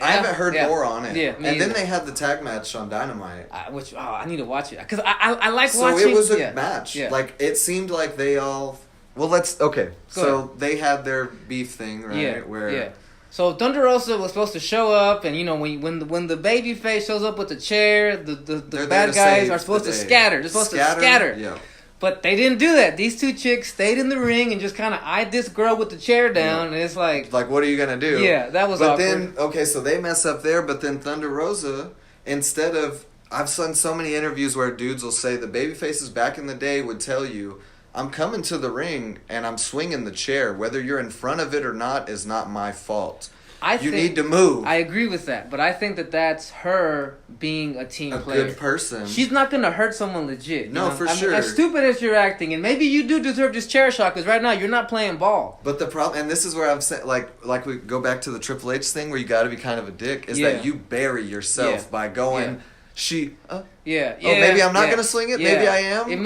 haven't heard more on it. Yeah, and then they had the tag match on Dynamite. I need to watch it because I like watching. So it was a match. Yeah. Like it seemed like they all. Well, they had their beef thing, right? Yeah. So Thunder Rosa was supposed to show up, and you know when the baby face shows up with the chair, the bad guys are supposed to scatter. They're supposed to scatter. Yeah. But they didn't do that. These two chicks stayed in the ring and just kind of eyed this girl with the chair down, and it's like, what are you gonna do? Yeah, that was awkward. But then, so they mess up there. But then Thunder Rosa, instead of, I've seen so many interviews where dudes will say the baby faces back in the day would tell you, I'm coming to the ring and I'm swinging the chair. Whether you're in front of it or not is not my fault. You need to move. I agree with that, but I think that that's her being a team player. A good person. She's not going to hurt someone legit. No, for sure. As stupid as you're acting, and maybe you do deserve this chair shot, because right now you're not playing ball. But the problem, and this is where I'm saying, like we go back to the Triple H thing where you got to be kind of a dick, is that you bury yourself by going... maybe I'm not gonna swing it. Maybe I am. It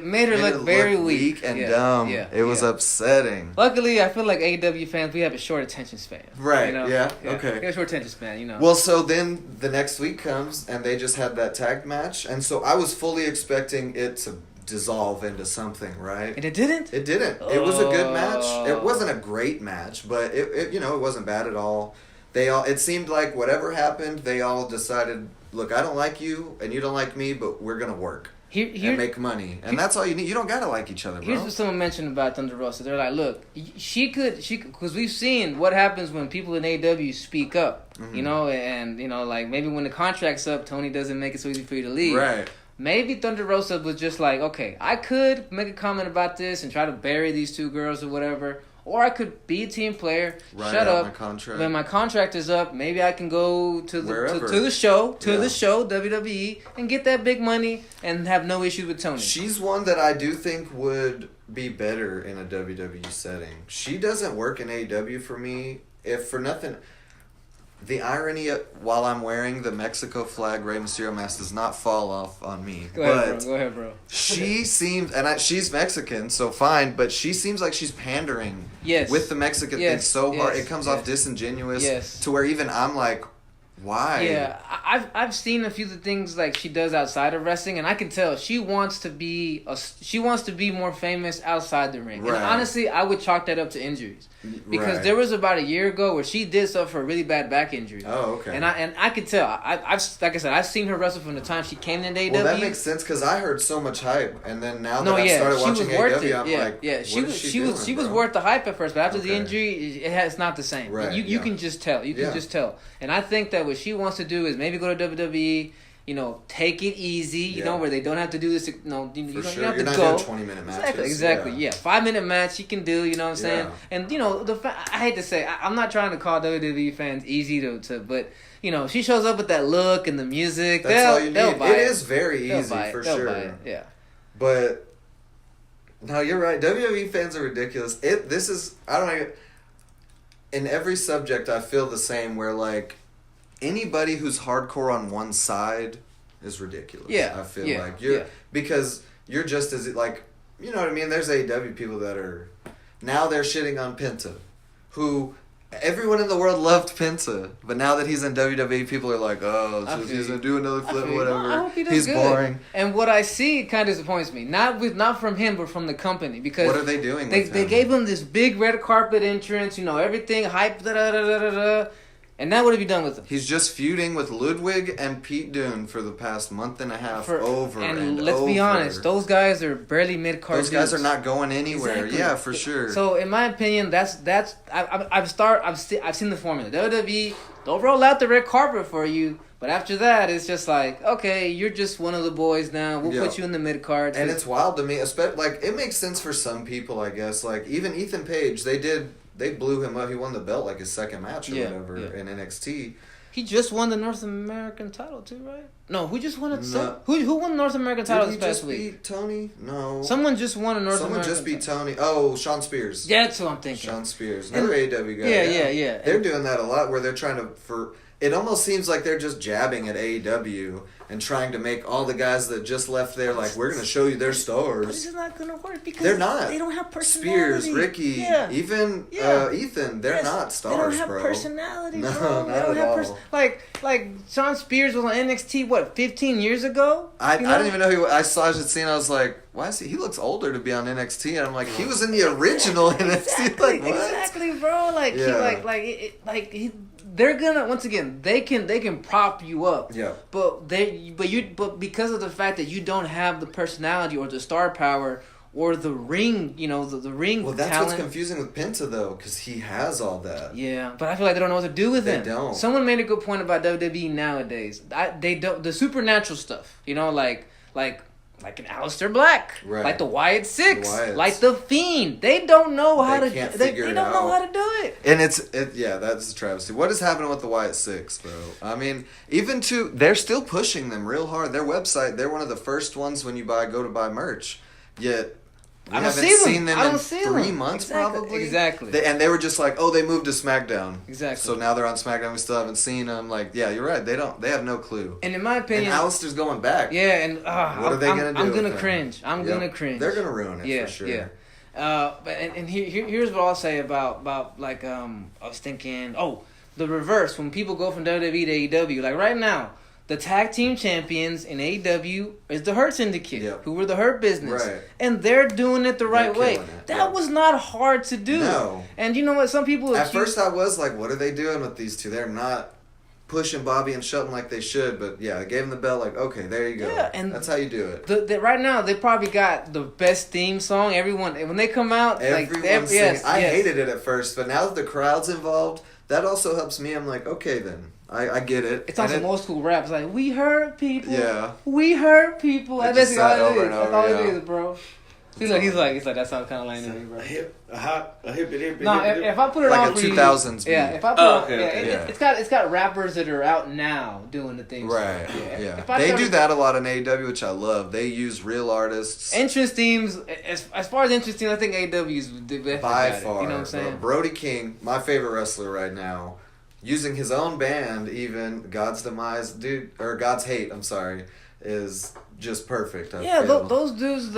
made her look very weak and dumb. It was upsetting. Luckily, I feel like AEW fans, we have a short attention span. Right. You know? Okay. We have a short attention span. You know. Well, so then the next week comes and they just had that tag match, and so I was fully expecting it to dissolve into something, right? And it didn't. It didn't. It was a good match. It wasn't a great match, but it wasn't bad at all. It seemed like whatever happened, they all decided. look, I don't like you and you don't like me, but we're gonna work. And make money, and that's all you need. You don't gotta like each other, bro. Here's what someone mentioned about Thunder Rosa. They're like, look, she could, because we've seen what happens when people in AEW speak up, you know, and you know, like maybe when the contract's up, Tony doesn't make it so easy for you to leave. Right. Maybe Thunder Rosa was just like, okay, I could make a comment about this and try to bury these two girls or whatever. Or I could be a team player, shut up. When my contract is up, maybe I can go to the show, WWE, and get that big money and have no issues with Tony. She's one that I do think would be better in a WWE setting. She doesn't work in AEW for me, if for nothing. The irony while I'm wearing the Mexico flag Rey Mysterio mask does not fall off on me. Go ahead, bro. She seems, and she's Mexican, so fine, but she seems like she's pandering with the Mexican thing so hard. It comes off disingenuous to where even I'm like, why? Yeah, I've seen a few of the things like she does outside of wrestling, and I can tell she wants to be more famous outside the ring. Right. And honestly, I would chalk that up to injuries because there was about a year ago where she did suffer a really bad back injury. Oh, okay. And I could tell. I've like I said, I've seen her wrestle from the time she came into AEW. Well, that makes sense because I heard so much hype, and then now that I've started watching AEW, I'm like, she was worth the hype at first, but after the injury, it's not the same. Right. You can just tell. You can just tell. And I think that what she wants to do is maybe go to WWE, you know, take it easy, you know, where they don't have to do this, you don't have to go. 20-minute matches. Exactly. 5-minute match you can do, you know what I'm saying? And, you know, I hate to say, I'm not trying to call WWE fans easy to but, you know, she shows up with that look and the music. That's all you need. It is very easy, for They'll sure. buy it. Yeah. But, no, you're right. WWE fans are ridiculous. I don't know, in every subject I feel the same where, like, anybody who's hardcore on one side is ridiculous. Yeah, I feel like because you're just as like, you know what I mean. There's AEW people that are now they're shitting on Penta, who everyone in the world loved Penta, but now that he's in WWE, people are like, oh, so he's gonna do another flip, whatever. I hope he's boring. And what I see kind of disappoints me. Not from him, but from the company because what are they doing? They gave him this big red carpet entrance, you know, everything hype, And now what have you done with him? He's just feuding with Ludwig and Pete Dunne for the past month and a half over and let's be honest, those guys are barely mid-card Those guys are not going anywhere. Exactly. Yeah, for sure. So in my opinion, I've seen the formula. WWE, they'll roll out the red carpet for you, but after that, it's just like, okay, you're just one of the boys now. We'll put you in the mid-card. And it's wild to me, especially like it makes sense for some people, I guess. Like even Ethan Page, they blew him up. He won the belt like his second match or whatever in NXT. He just won the North American title too, right? No, who just won it? Who won the North American title this past week? Did he just beat Tony? No. Someone just won a North American title. Someone just beat Tony. Oh, Shawn Spears. That's what I'm thinking. Shawn Spears. Another AEW guy. Yeah. They're doing that a lot where they're trying to... It almost seems like they're just jabbing at AEW and trying to make all the guys that just left there like, we're going to show you their stars. But it's not going to work because they're not. They don't have personality. Spears, Ricky, even Ethan, they're not stars, bro. They don't have personality, no, bro. Not at all. Like Shawn Spears was on NXT, 15 years ago? I didn't even know I saw Cena. I was like, why is he looks older to be on NXT? And I'm like, he was in the original NXT. Like, what? Exactly, bro. They're gonna once again they can prop you up. Yeah. But because of the fact that you don't have the personality or the star power or the ring, you know, the ring. Well, that's talent. What's confusing with Penta though, because he has all that. Yeah, but I feel like they don't know what to do with him. They don't. Someone made a good point about WWE nowadays. They don't the supernatural stuff. You know, like an Aleister Black, right. like the Wyatt Six, like the Fiend. They don't know how to. They don't know how to do it. And that's a travesty. What is happening with the Wyatt Six, bro? I mean, they're still pushing them real hard. Their website, they're one of the first ones when you go to buy merch. Yet we haven't seen them in 3 months, probably. Exactly. They were just like, oh, they moved to SmackDown. Exactly. So now they're on SmackDown. We still haven't seen them. Like, yeah, you're right. They have no clue. And in my opinion, and Aleister's going back. Yeah, and what are they gonna do? I'm gonna cringe. I'm gonna cringe. They're gonna ruin it for sure. Yeah. But here's what I'll say about like I was thinking, the reverse when people go from WWE to AEW. Like right now, the tag team champions in AEW is the Hurt Syndicate, who were the Hurt Business. Right. And they're doing it the right way. That was not hard to do. No. And you know what? Some people... At first I was like, what are they doing with these two? They're not pushing Bobby and Shelton like they should, but yeah, I gave him the belt. Like, okay, there you go. Yeah, and that's how you do it. Right now, they probably got the best theme song. Everyone, when they come out, everyone's singing. I hated it at first, but now that the crowd's involved, that also helps me. I'm like, okay, then I get it. It's on some old school rap. It's like, we hurt people. Yeah. We hurt people. That's basically all it is. That's all it is, bro. He's like, that sounds kind of lame to me, bro. A hip. No, if I put it like on a for 2000s you, yeah. If I put it's got rappers that are out now doing the things. Right. Yeah. They do that a lot in AEW, which I love. They use real artists. Entrance themes, as far as entrance themes, I think AEW is the best. By far, you know what I'm saying? Brody King, my favorite wrestler right now, using his own band, even God's Hate. I'm sorry, is just perfect. Those dudes.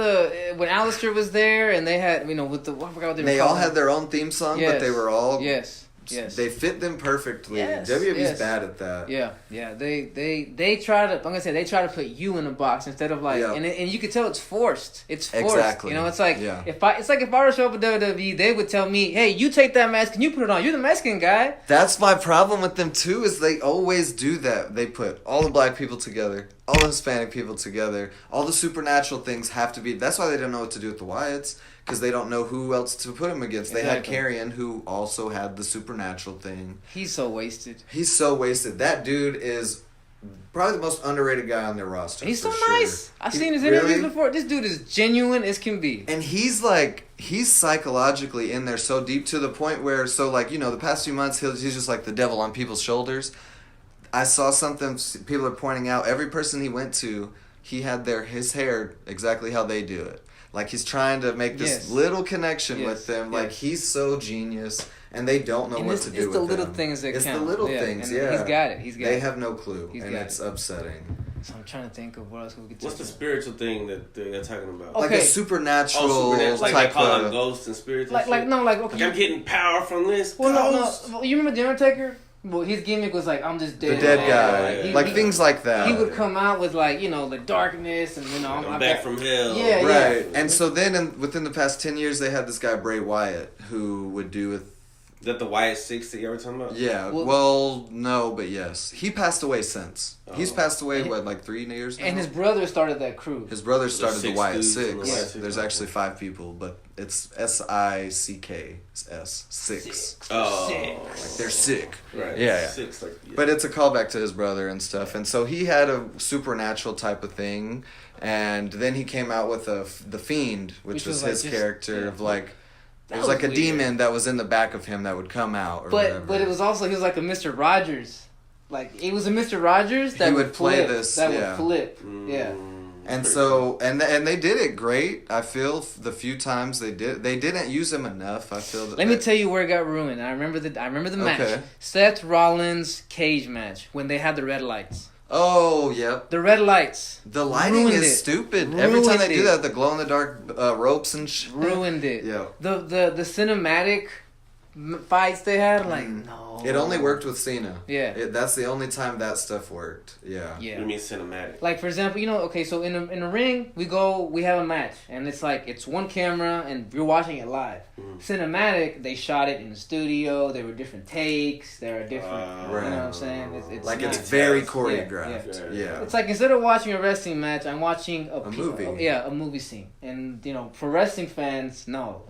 When Alistair was there, and they had with the I forgot what they all had their own theme song, but they were all yes. They fit them perfectly. Yes, WWE's bad at that. Yeah. They try to. I'm gonna say they try to put you in a box instead of and you can tell it's forced. It's forced. Exactly. It's like if I were to show up at WWE, they would tell me, "Hey, you take that mask and you put it on. You're the Mexican guy." That's my problem with them too. Is they always do that. They put all the black people together, all the Hispanic people together, all the supernatural things have to be. That's why they didn't know what to do with the Wyatts. Because they don't know who else to put him against. Exactly. They had Karrion, who also had the supernatural thing. He's so wasted. That dude is probably the most underrated guy on their roster. He's so nice. I've seen his interviews before. This dude is genuine as can be. And he's psychologically in there so deep to the point where, the past few months, he's just like the devil on people's shoulders. I saw something people are pointing out. Every person he went to, he had his hair exactly how they do it. Like, he's trying to make this little connection with them. Like, he's so genius, and they don't know what to do with him. It's the little things that count. It's the little things, He's got it. They have no clue, and it's upsetting. So I'm trying to think of what else we could What's the spiritual thing that they're talking about? Like a supernatural like type they call it ghosts and spirits and okay. I'm getting power from this ghost. No. You remember The Undertaker? Well, his gimmick was like, I'm just dead. The dead guy. Things like that. He would come out with the darkness and, I'm back from hell. Yeah, right. Yeah. And so then within the past 10 years, they had this guy, Bray Wyatt, who would do with... Is that the Wyatt 6 that you ever talking about? Yeah. Well, no, but yes. He passed away since. He's passed away, 3 years now? And his brother started that crew. His brother started the Wyatt 6. There's actually 5 people, but it's SICKS. 6. Oh. They're sick. Right. Yeah. 6. But it's a callback to his brother and stuff. And so he had a supernatural type of thing. And then he came out with The Fiend, which was his character of it was like a demon that was in the back of him that would come out. But it was also, he was like a Mr. Rogers. It was a Mr. Rogers that would play this. That would flip. Yeah. And so, and they did it great. I feel the few times they didn't use him enough. I feel that. Let me tell you where it got ruined. I remember the match. Okay. Seth Rollins cage match when they had the red lights. Oh, yep. The red lights. The lighting is stupid. Every time they do that, the glow in the dark ropes and shit. Ruined it. Yeah. The cinematic fights they had, no. It only worked with Cena. Yeah. That's the only time that stuff worked. Yeah. You mean cinematic? For example, so in the ring, we have a match, and it's one camera, and you're watching it live. Cinematic, they shot it in the studio. There were different takes. There are different. You know what I'm saying? It's very choreographed. Yeah. It's instead of watching a wrestling match, I'm watching a movie. A movie scene. And for wrestling fans, no.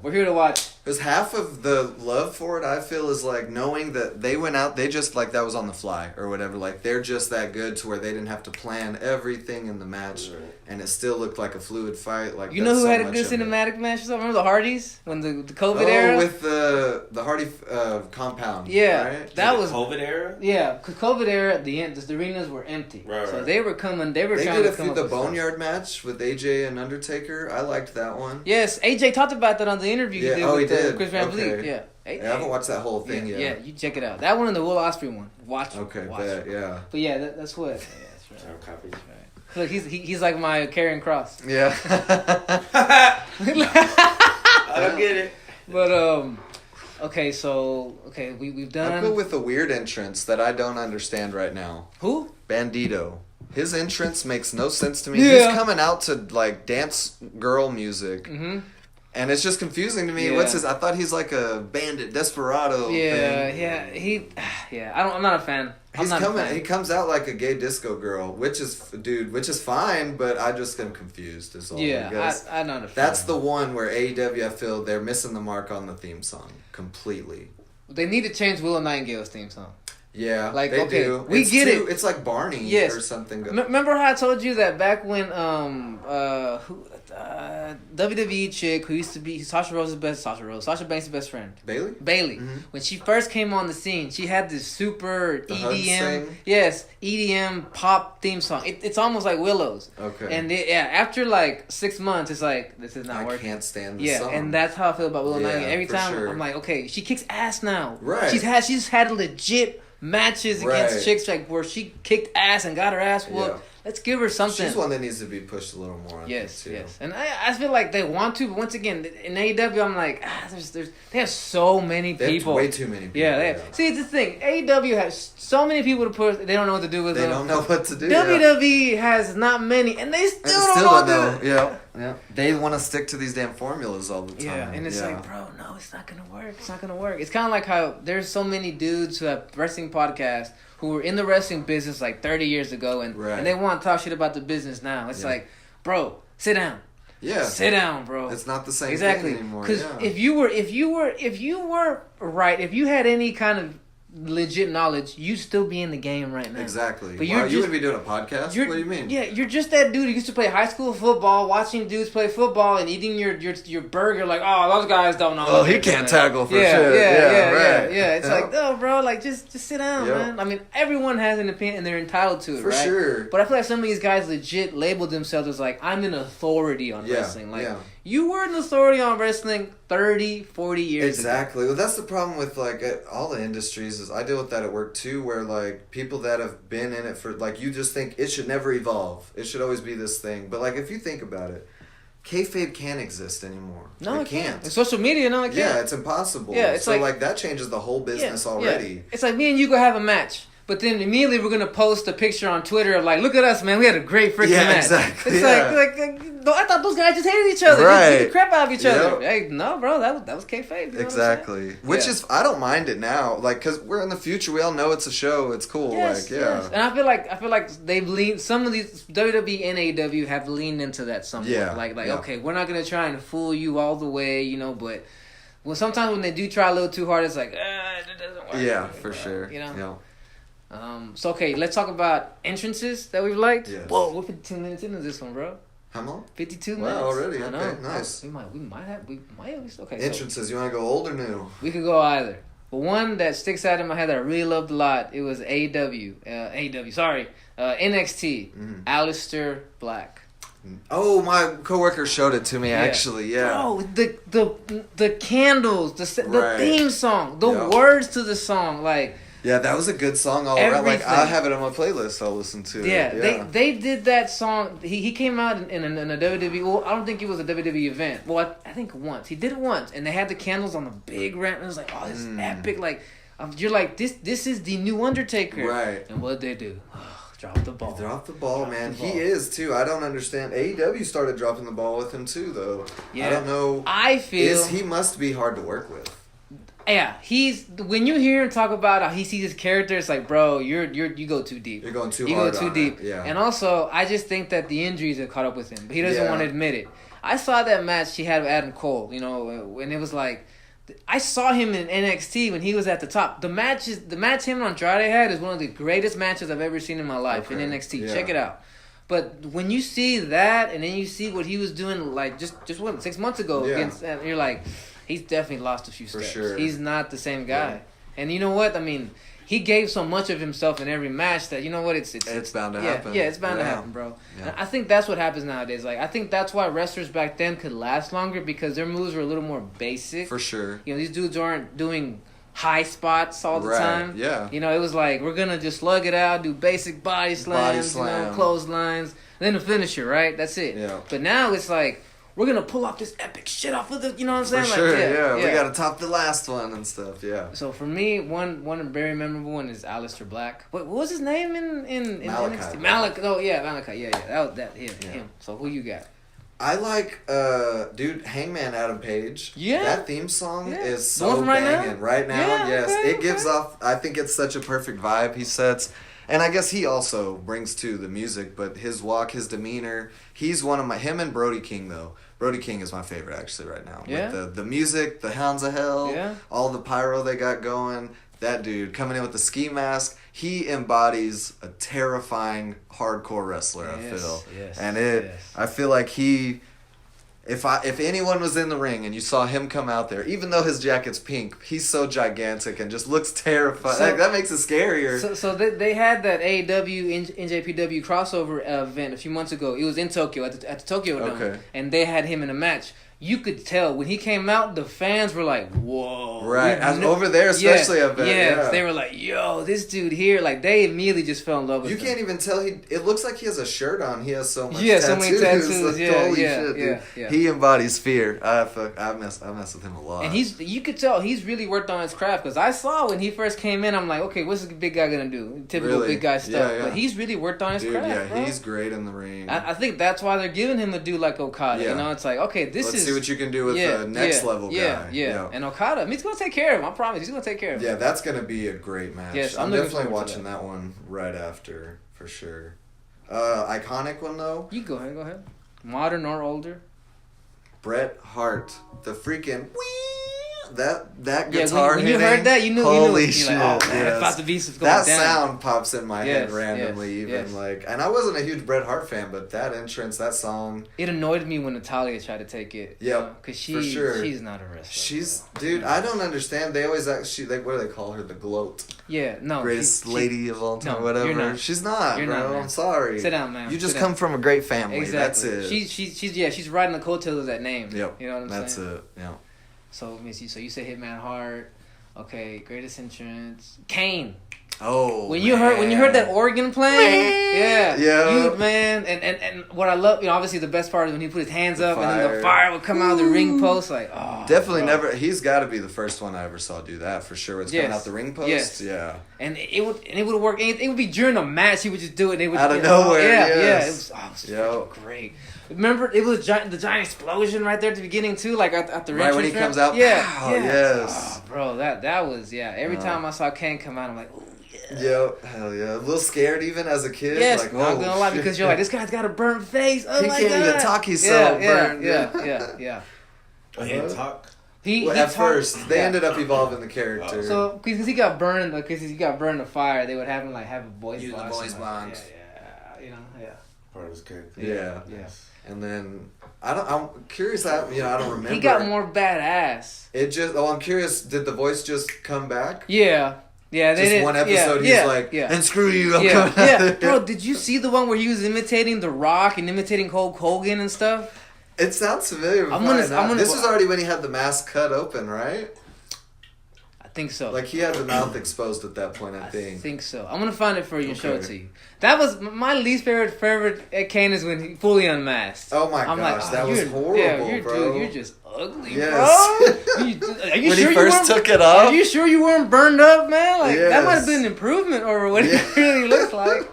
We're here to watch. Because half of the love for it, I feel, is knowing that they went out, they just that was on the fly or whatever. They're just that good to where they didn't have to plan everything in the match, and it still looked like a fluid fight. You know who had a good cinematic match? Remember the Hardys when the COVID era? with the Hardy compound. Yeah, right? that was COVID era. Yeah, because COVID era, the arenas were empty, so they were coming. They did the Boneyard match with AJ and Undertaker. I liked that one. Yes, AJ talked about that on the interview he did with Chris Van Vliet. Okay. Yeah. I haven't watched that whole thing yet. Yeah, you check it out. That one and the Will Ospreay one. Watch it. Okay, watch it. Yeah. But yeah, that's what. Yeah, that's right. Copy. That's right. Look, he's like my Karrion Kross. Yeah. I don't get it. But we've done. I'm good with a weird entrance that I don't understand right now. Who? Bandito. His entrance makes no sense to me. Yeah. He's coming out to dance girl music. Mm-hmm. And it's just confusing to me. Yeah. What's his? I thought he's like a bandit, desperado. Yeah, thing. I'm not a fan. He's coming. He comes out like a gay disco girl, which is fine. But I just am confused. Is all. Yeah, I don't know. That's the one where AEW, I feel they're missing the mark on the theme song completely. They need to change Willow Nightingale's theme song. Yeah, like they do. We get it. It's like Barney or something. Remember how I told you that back when WWE chick who used to be Sasha Banks' best friend, Bailey. Mm-hmm. When she first came on the scene, she had this super EDM pop theme song. It's almost like Willow's. Okay. And after like 6 months, it's like this is not working. I can't stand this song. And that's how I feel about Willow Nightingale. Every time I'm like, okay, she kicks ass now. Right. She's had a legit matches against chicks like where she kicked ass and got her ass whooped. Yeah. Let's give her something. She's one that needs to be pushed a little more. Yes. And I feel like they want to, but once again, in AEW, I'm like, they have so many people. Way too many people. Yeah. See, it's the thing. AEW has so many people to push. They don't know what to do with them. They don't know what to do. WWE has not many, and they still don't know. Yeah. They want to stick to these damn formulas all the time. Yeah, and it's like, bro, no, it's not gonna work. It's not gonna work. It's kind of like how there's so many dudes who have wrestling podcasts who were in the wrestling business like 30 years ago, and they want to talk shit about the business now. It's like, bro, sit down. Yeah, sit down, bro. It's not the same thing anymore. Because if you were right, if you had any kind of legit knowledge, you'd still be in the game right now. Exactly. But you wouldn't be doing a podcast? What do you mean? Yeah, you're just that dude who used to play high school football, watching dudes play football and eating your burger like, oh, those guys don't know. Oh, he can't tackle for shit. Yeah. It's like, no, bro, like just sit down, man. I mean, everyone has an opinion and they're entitled to it, right? For sure. But I feel like some of these guys legit labeled themselves as like, I'm an authority on wrestling. Like, you were an authority on wrestling 30, 40 years ago. Exactly. Well, that's the problem with like all the industries is I deal with that at work too, where like people that have been in it for like you just think it should never evolve. It should always be this thing. But like if you think about it, kayfabe can't exist anymore. No, it can't. It's social media, no, it can't. Yeah, it's impossible. Yeah, it's like that changes the whole business already. Yeah. It's like me and you go have a match. But then immediately we're gonna post a picture on Twitter of like, look at us, man, we had a great freaking match. Exactly. It's like I thought those guys just hated each other. Right. They beat the crap out of each other. Hey, no, bro, that was kayfabe. You know exactly. Which is I don't mind it now, like because we're in the future. We all know it's a show. It's cool. Yes. And I feel like they've leaned. Some of these WWE and AEW have leaned into that somewhat. Yeah. Like okay, we're not gonna try and fool you all the way, you know, but. Well, sometimes when they do try a little too hard, it's like, it doesn't work. Yeah, for sure. You know. Yeah. So okay, let's talk about entrances that we've liked. Yes. Whoa, we're 52 minutes into this one, bro. How long? 52 minutes. Wow, already? I know. Okay, nice. We might at least. Okay. Entrances. You want to go old or new? We could go either. But one that sticks out in my head that I really loved a lot, it was NXT. Aleister Black. Oh, my coworker showed it to me. Actually, Bro, the candles, the theme song, the words to the song, like. Yeah, that was a good song all around. Like I have it on my playlist. I'll listen to it. Yeah, they did that song. He came out in a WWE. Well, I don't think it was a WWE event. Well, I think once he did it once, and they had the candles on the big ramp. And it was like, oh, this is epic. Like, you're like this is the new Undertaker. Right. And what they do? Drop the ball. Drop the ball, man. He is too. I don't understand. AEW started dropping the ball with him too, though. Yeah. I don't know. I feel he must be hard to work with. Yeah, when you hear him talk about how he sees his character, it's like, bro, you go too deep. You're going too hard. You go too deep. Yeah. And also, I just think that the injuries have caught up with him, but he doesn't want to admit it. I saw that match he had with Adam Cole, you know, and it was like, I saw him in NXT when he was at the top. The match him and Andrade had is one of the greatest matches I've ever seen in my life in NXT. Yeah. Check it out. But when you see that, and then you see what he was doing, like just 6 months ago against, and you're like. He's definitely lost a few steps. For sure. He's not the same guy. Yeah. And you know what? I mean, he gave so much of himself in every match that, you know what? It's bound to happen. Yeah, it's bound to happen, bro. Yeah. And I think that's what happens nowadays. Like, I think that's why wrestlers back then could last longer because their moves were a little more basic. For sure. You know, these dudes aren't doing high spots all the time. Yeah. You know, it was like, we're going to just slug it out, do basic body slams, you know, clotheslines, then the finisher, right? That's it. Yeah. But now it's like, we're going to pull off this epic shit off of the, you know what I'm saying? For sure, yeah. We got to top the last one and stuff, yeah. So for me, one very memorable one is Aleister Black. What was his name in Malachi. NXT? Malachi. Oh, yeah, Malachi. Yeah. That was him. So who you got? I like, dude, Hangman Adam Page. Yeah. That theme song is The one so from Right Now? banging. Right now, Yeah, yes. okay, It gives off, I think it's such a perfect vibe he sets. And I guess he also brings to the music, but his walk, his demeanor, he's one of him and Brody King, though. Brody King is my favorite, actually, right now. Yeah. With the music, the Hounds of Hell, Yeah. all the pyro they got going. That dude coming in with the ski mask, he embodies a terrifying hardcore wrestler, I feel. Yes, And I feel like he... If anyone was in the ring and you saw him come out there, even though his jacket's pink, he's so gigantic and just looks terrifying. So, that makes it scarier. So they had that AEW NJPW crossover event a few months ago. It was in Tokyo at the Tokyo Dome, Okay. and they had him in a match. You could tell when he came out, the fans were like, "Whoa!" Right, over there especially. I bet. Yeah, they were like, "Yo, this dude here!" Like they immediately just fell in love with him. You can't even tell it looks like he has a shirt on. He has so much. So many tattoos. Like, Yeah, holy yeah, shit, dude. yeah. He embodies fear. I mess with him a lot. And you could tell he's really worked on his craft because I saw when he first came in, I'm like, okay, what's this big guy gonna do? Typical Really? big guy stuff. Yeah. But he's really worked on his craft. Yeah, bro. he's great in the ring. I think that's why they're giving him a dude like Okada. Yeah. You know, it's like, okay, Let's see what you can do with the next level guy. Yeah. And Okada, I mean, he's gonna take care of him. I promise, he's gonna take care of him. Yeah, that's gonna be a great match. Yes, I'm looking definitely forward to watching that one right after for sure. Iconic one though. You go ahead. Modern or older? Bret Hart, the freaking that guitar when hitting. you heard that, you knew. Holy You're shit! like, oh man, it's about to be going that down. sound pops in my head Yes, randomly. yes. And I wasn't a huge Bret Hart fan, but that entrance, that song. It annoyed me when Natalia tried to take it. Yeah, because for sure. she's not a wrestler. Dude. I don't understand. They always what do they call her? The gloat. Yeah, no. Greatest lady of all time, no, whatever. you're not. She's not, You're bro. not, man. I'm sorry. Sit down, man. You just Sit come down. from a great family. Exactly. That's it. She's riding the coattails of that name. Yep. You know what I'm That's saying? it. Yeah. So let me see. So you said Hitman Hart. Okay, greatest entrance. Kane. Oh. When you heard that organ playing, yeah, Yeah. man, and what I love, obviously the best part is when he put his hands up and then the fire would come out of the ring post, like, oh, definitely bro. never. He's got to be the first one I ever saw do that for sure. It's coming out the ring post. Yes. Yeah. And it would work. It would be during a match. He would just do it. And it would Out of nowhere. Yeah. Yes. It was freaking great. Remember, it was the giant explosion right there at the beginning too, like at the right when he comes out. Yeah. Pow, yeah. Yes. Oh, bro, that was Every time I saw Kane come out, I'm like, ooh. Yep, hell yeah. A little scared even as a kid. Yes, like, I'm not gonna lie, because you're like, this guy's got a burnt face. Oh he my can't god. even talk. He's so burned. Yeah. I can't talk. At first, they ended up evolving the character. So because he got burned, in the fire, they would have him like have a voice use box. the voice box. Yeah. Part of his character. Yeah. And then I'm curious. I don't remember. He got more badass. I'm curious. Did the voice just come back? Yeah, they just did. one episode. He's like, and screw you. I'm coming out there. Bro, did you see the one where he was imitating The Rock and imitating Hulk Hogan and stuff? It sounds familiar. This was already when he had the mask cut open, right? I think so. Like he had the mouth exposed at that point. I I think. think so. I'm gonna find it for you and show it to you. That was my least favorite at Kane is when he fully unmasked. Oh my gosh, that was horrible, bro. Dude, you're just ugly, yes. bro. Are you when sure he first took it off? Are you sure you weren't burned up, man? Like yes. that might have been an improvement over what it really looks like.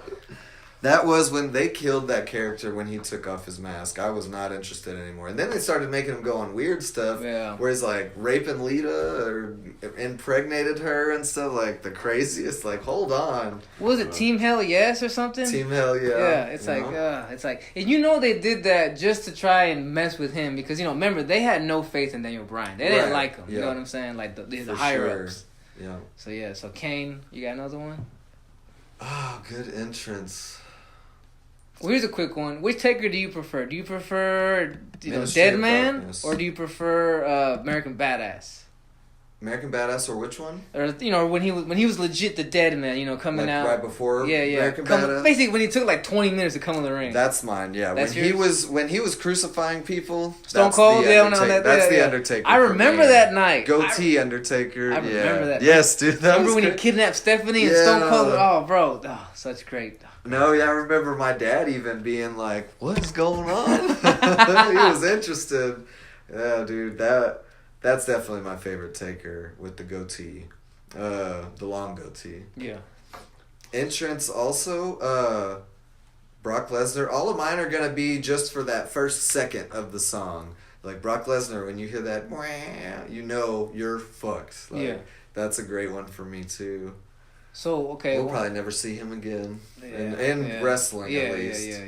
That was when they killed that character when he took off his mask. I was not interested anymore. And then they started making him go on weird stuff. Yeah. Where he's like raping Lita or impregnated her and stuff. Like the craziest. Like, hold on. What was it, Team Hell Yes or something? Team Hell Yeah. Yeah, it's like, and they did that just to try and mess with him because, remember, they had no faith in Daniel Bryan. They didn't like him. You know what I'm saying? Like the higher ups. Yeah. So Kane, you got another one? Oh, good entrance. Well, here's a quick one. Which Taker do you prefer? Do you prefer Ministry Dead of Man Darkness. or do you prefer American Badass? American Badass or which one? Or when he was legit the Dead Man, coming like out right before American Badass. Basically, when he took like 20 minutes to come in the ring. That's mine. Yeah, That's when he was crucifying people. Stone Cold. That's the Undertaker. I remember that night. Goatee Undertaker. I remember that. Yes, dude. Remember when he kidnapped Stephanie and Stone Cold? Oh, bro. Oh, such great. No, I remember my dad even being like, "What's going on?" He was interested. Yeah, dude, that's definitely my favorite Taker with the goatee, the long goatee. Yeah. Entrance also, Brock Lesnar. All of mine are gonna be just for that first second of the song. Like Brock Lesnar, when you hear that, you know you're fucked. Like, that's a great one for me too. So okay, we'll probably never see him again in wrestling at least.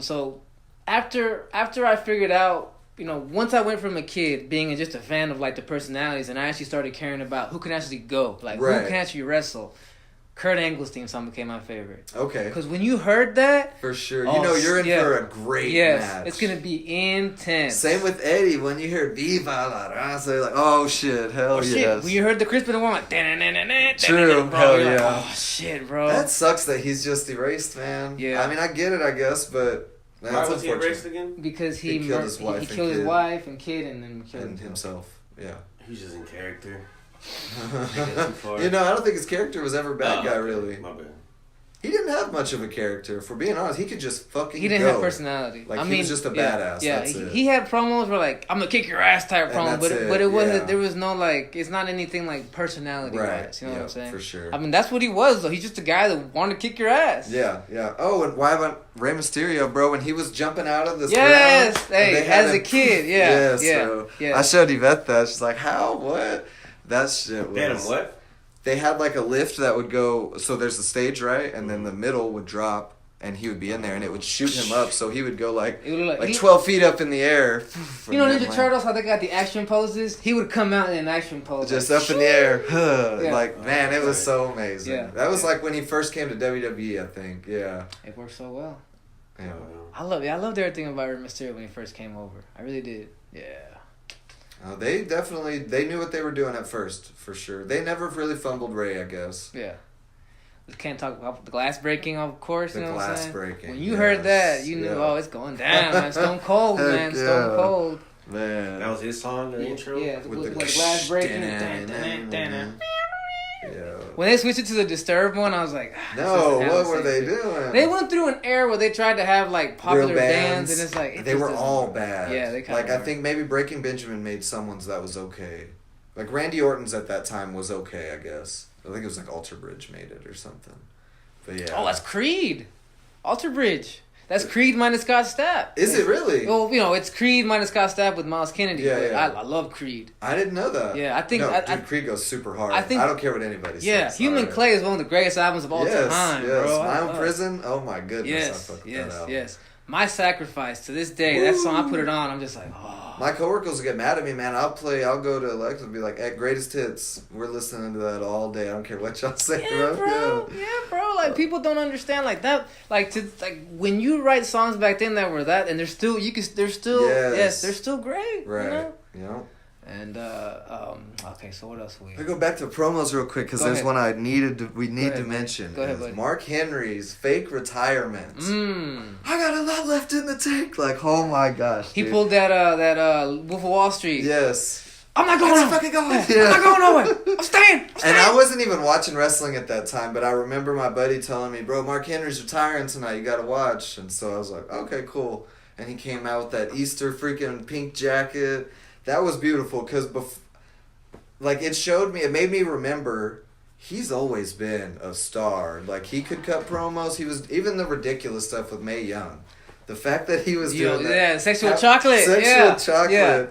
So after I figured out, once I went from a kid being just a fan of like the personalities, and I actually started caring about who can actually go, like who can actually wrestle. Kurt Angle's theme song became my favorite. Okay. Because when you heard that... For sure. You're in for a great match. It's going to be intense. Same with Eddie. When you hear Viva la Raza, like, oh shit, hell yes. When you heard the Chris Benoit one, like... True, hell yeah. Like, oh shit, bro. That sucks that he's just erased, man. Yeah. I mean, I get it, I guess, but... Why was he erased again? Because he killed his wife and kid and then killed himself. Yeah. He's just in character. I don't think his character was ever a bad guy, really. My bad. He didn't have much of a character. For being honest, he could just fucking He didn't have personality. Like, he was just a badass. Yeah, that's it. He had promos where, like, I'm gonna kick your ass type promos, but it wasn't, there was no, like, it's not anything, like, personality-wise. You know what I'm saying? For sure. I mean, that's what he was, though. He's just a guy that wanted to kick your ass. Yeah. Oh, and why about Rey Mysterio, bro, when he was jumping out of this ground? Hey, as a kid, I showed Yvette that. She's like, how? What? That shit was... They had him what? They had like a lift that would go, so there's the stage, right? And then the middle would drop, and he would be in there, and it would shoot him up, so he would go like 12 feet up in the air. You know Ninja Turtles, how they got the action poses? He would come out in an action pose. Just up in the air. Like, man, it was so amazing. Yeah. That was like when he first came to WWE, I think. Yeah. It worked so well. Yeah. I loved everything about Rey Mysterio when he first came over. I really did. Yeah. They knew what they were doing at first, for sure. They never really fumbled Ray, I guess. Yeah. We can't talk about the glass breaking, of course. The glass breaking. When you heard that, you knew, it's going down, man. Stone Cold, man. Stone Cold. Man. That was his song, the intro? Yeah, with the glass breaking. Yeah. When they switched it to the Disturbed one, I was like, no, what were they doing? They went through an era where they tried to have like popular bands, and it's like they were all bad. Yeah, they kind of I think maybe Breaking Benjamin made someone's that was okay. Like Randy Orton's at that time was okay, I guess. I think it was like Alter Bridge made it or something. But yeah. Oh, that's Creed. Alter Bridge. That's Creed minus Scott Stapp. Is it really? Well, it's Creed minus Scott Stapp with Miles Kennedy. Yeah. I love Creed. I didn't know that. Yeah, I think... Creed goes super hard. I don't care what anybody says. Yeah, Human Clay is one of the greatest albums of all time, bro. My Own Prison, oh my goodness. Yes. My Sacrifice, to this day, that song, I put it on, I'm just like, oh. My coworkers will get mad at me, man. I'll go to Alexa and be like, at Greatest Hits, we're listening to that all day. I don't care what y'all say, bro. Yeah, bro. Like, people don't understand, like, that, when you write songs back then that were that, and they're still great. Right. You know? And okay, so what else I go back to promos real quick because there's one we need to mention. Go ahead, buddy. Mark Henry's fake retirement. I got a lot left in the tank. Like, oh my gosh, he pulled that Wolf of Wall Street. Yes. I'm not going nowhere. I'm not going nowhere. I'm staying. And I wasn't even watching wrestling at that time, but I remember my buddy telling me, "Bro, Mark Henry's retiring tonight. You got to watch." And so I was like, "Okay, cool." And he came out with that Easter freaking pink jacket. That was beautiful because, it made me remember he's always been a star. Like, he could cut promos. He was, even the ridiculous stuff with Mae Young. The fact that he was doing that. Yeah, sexual chocolate.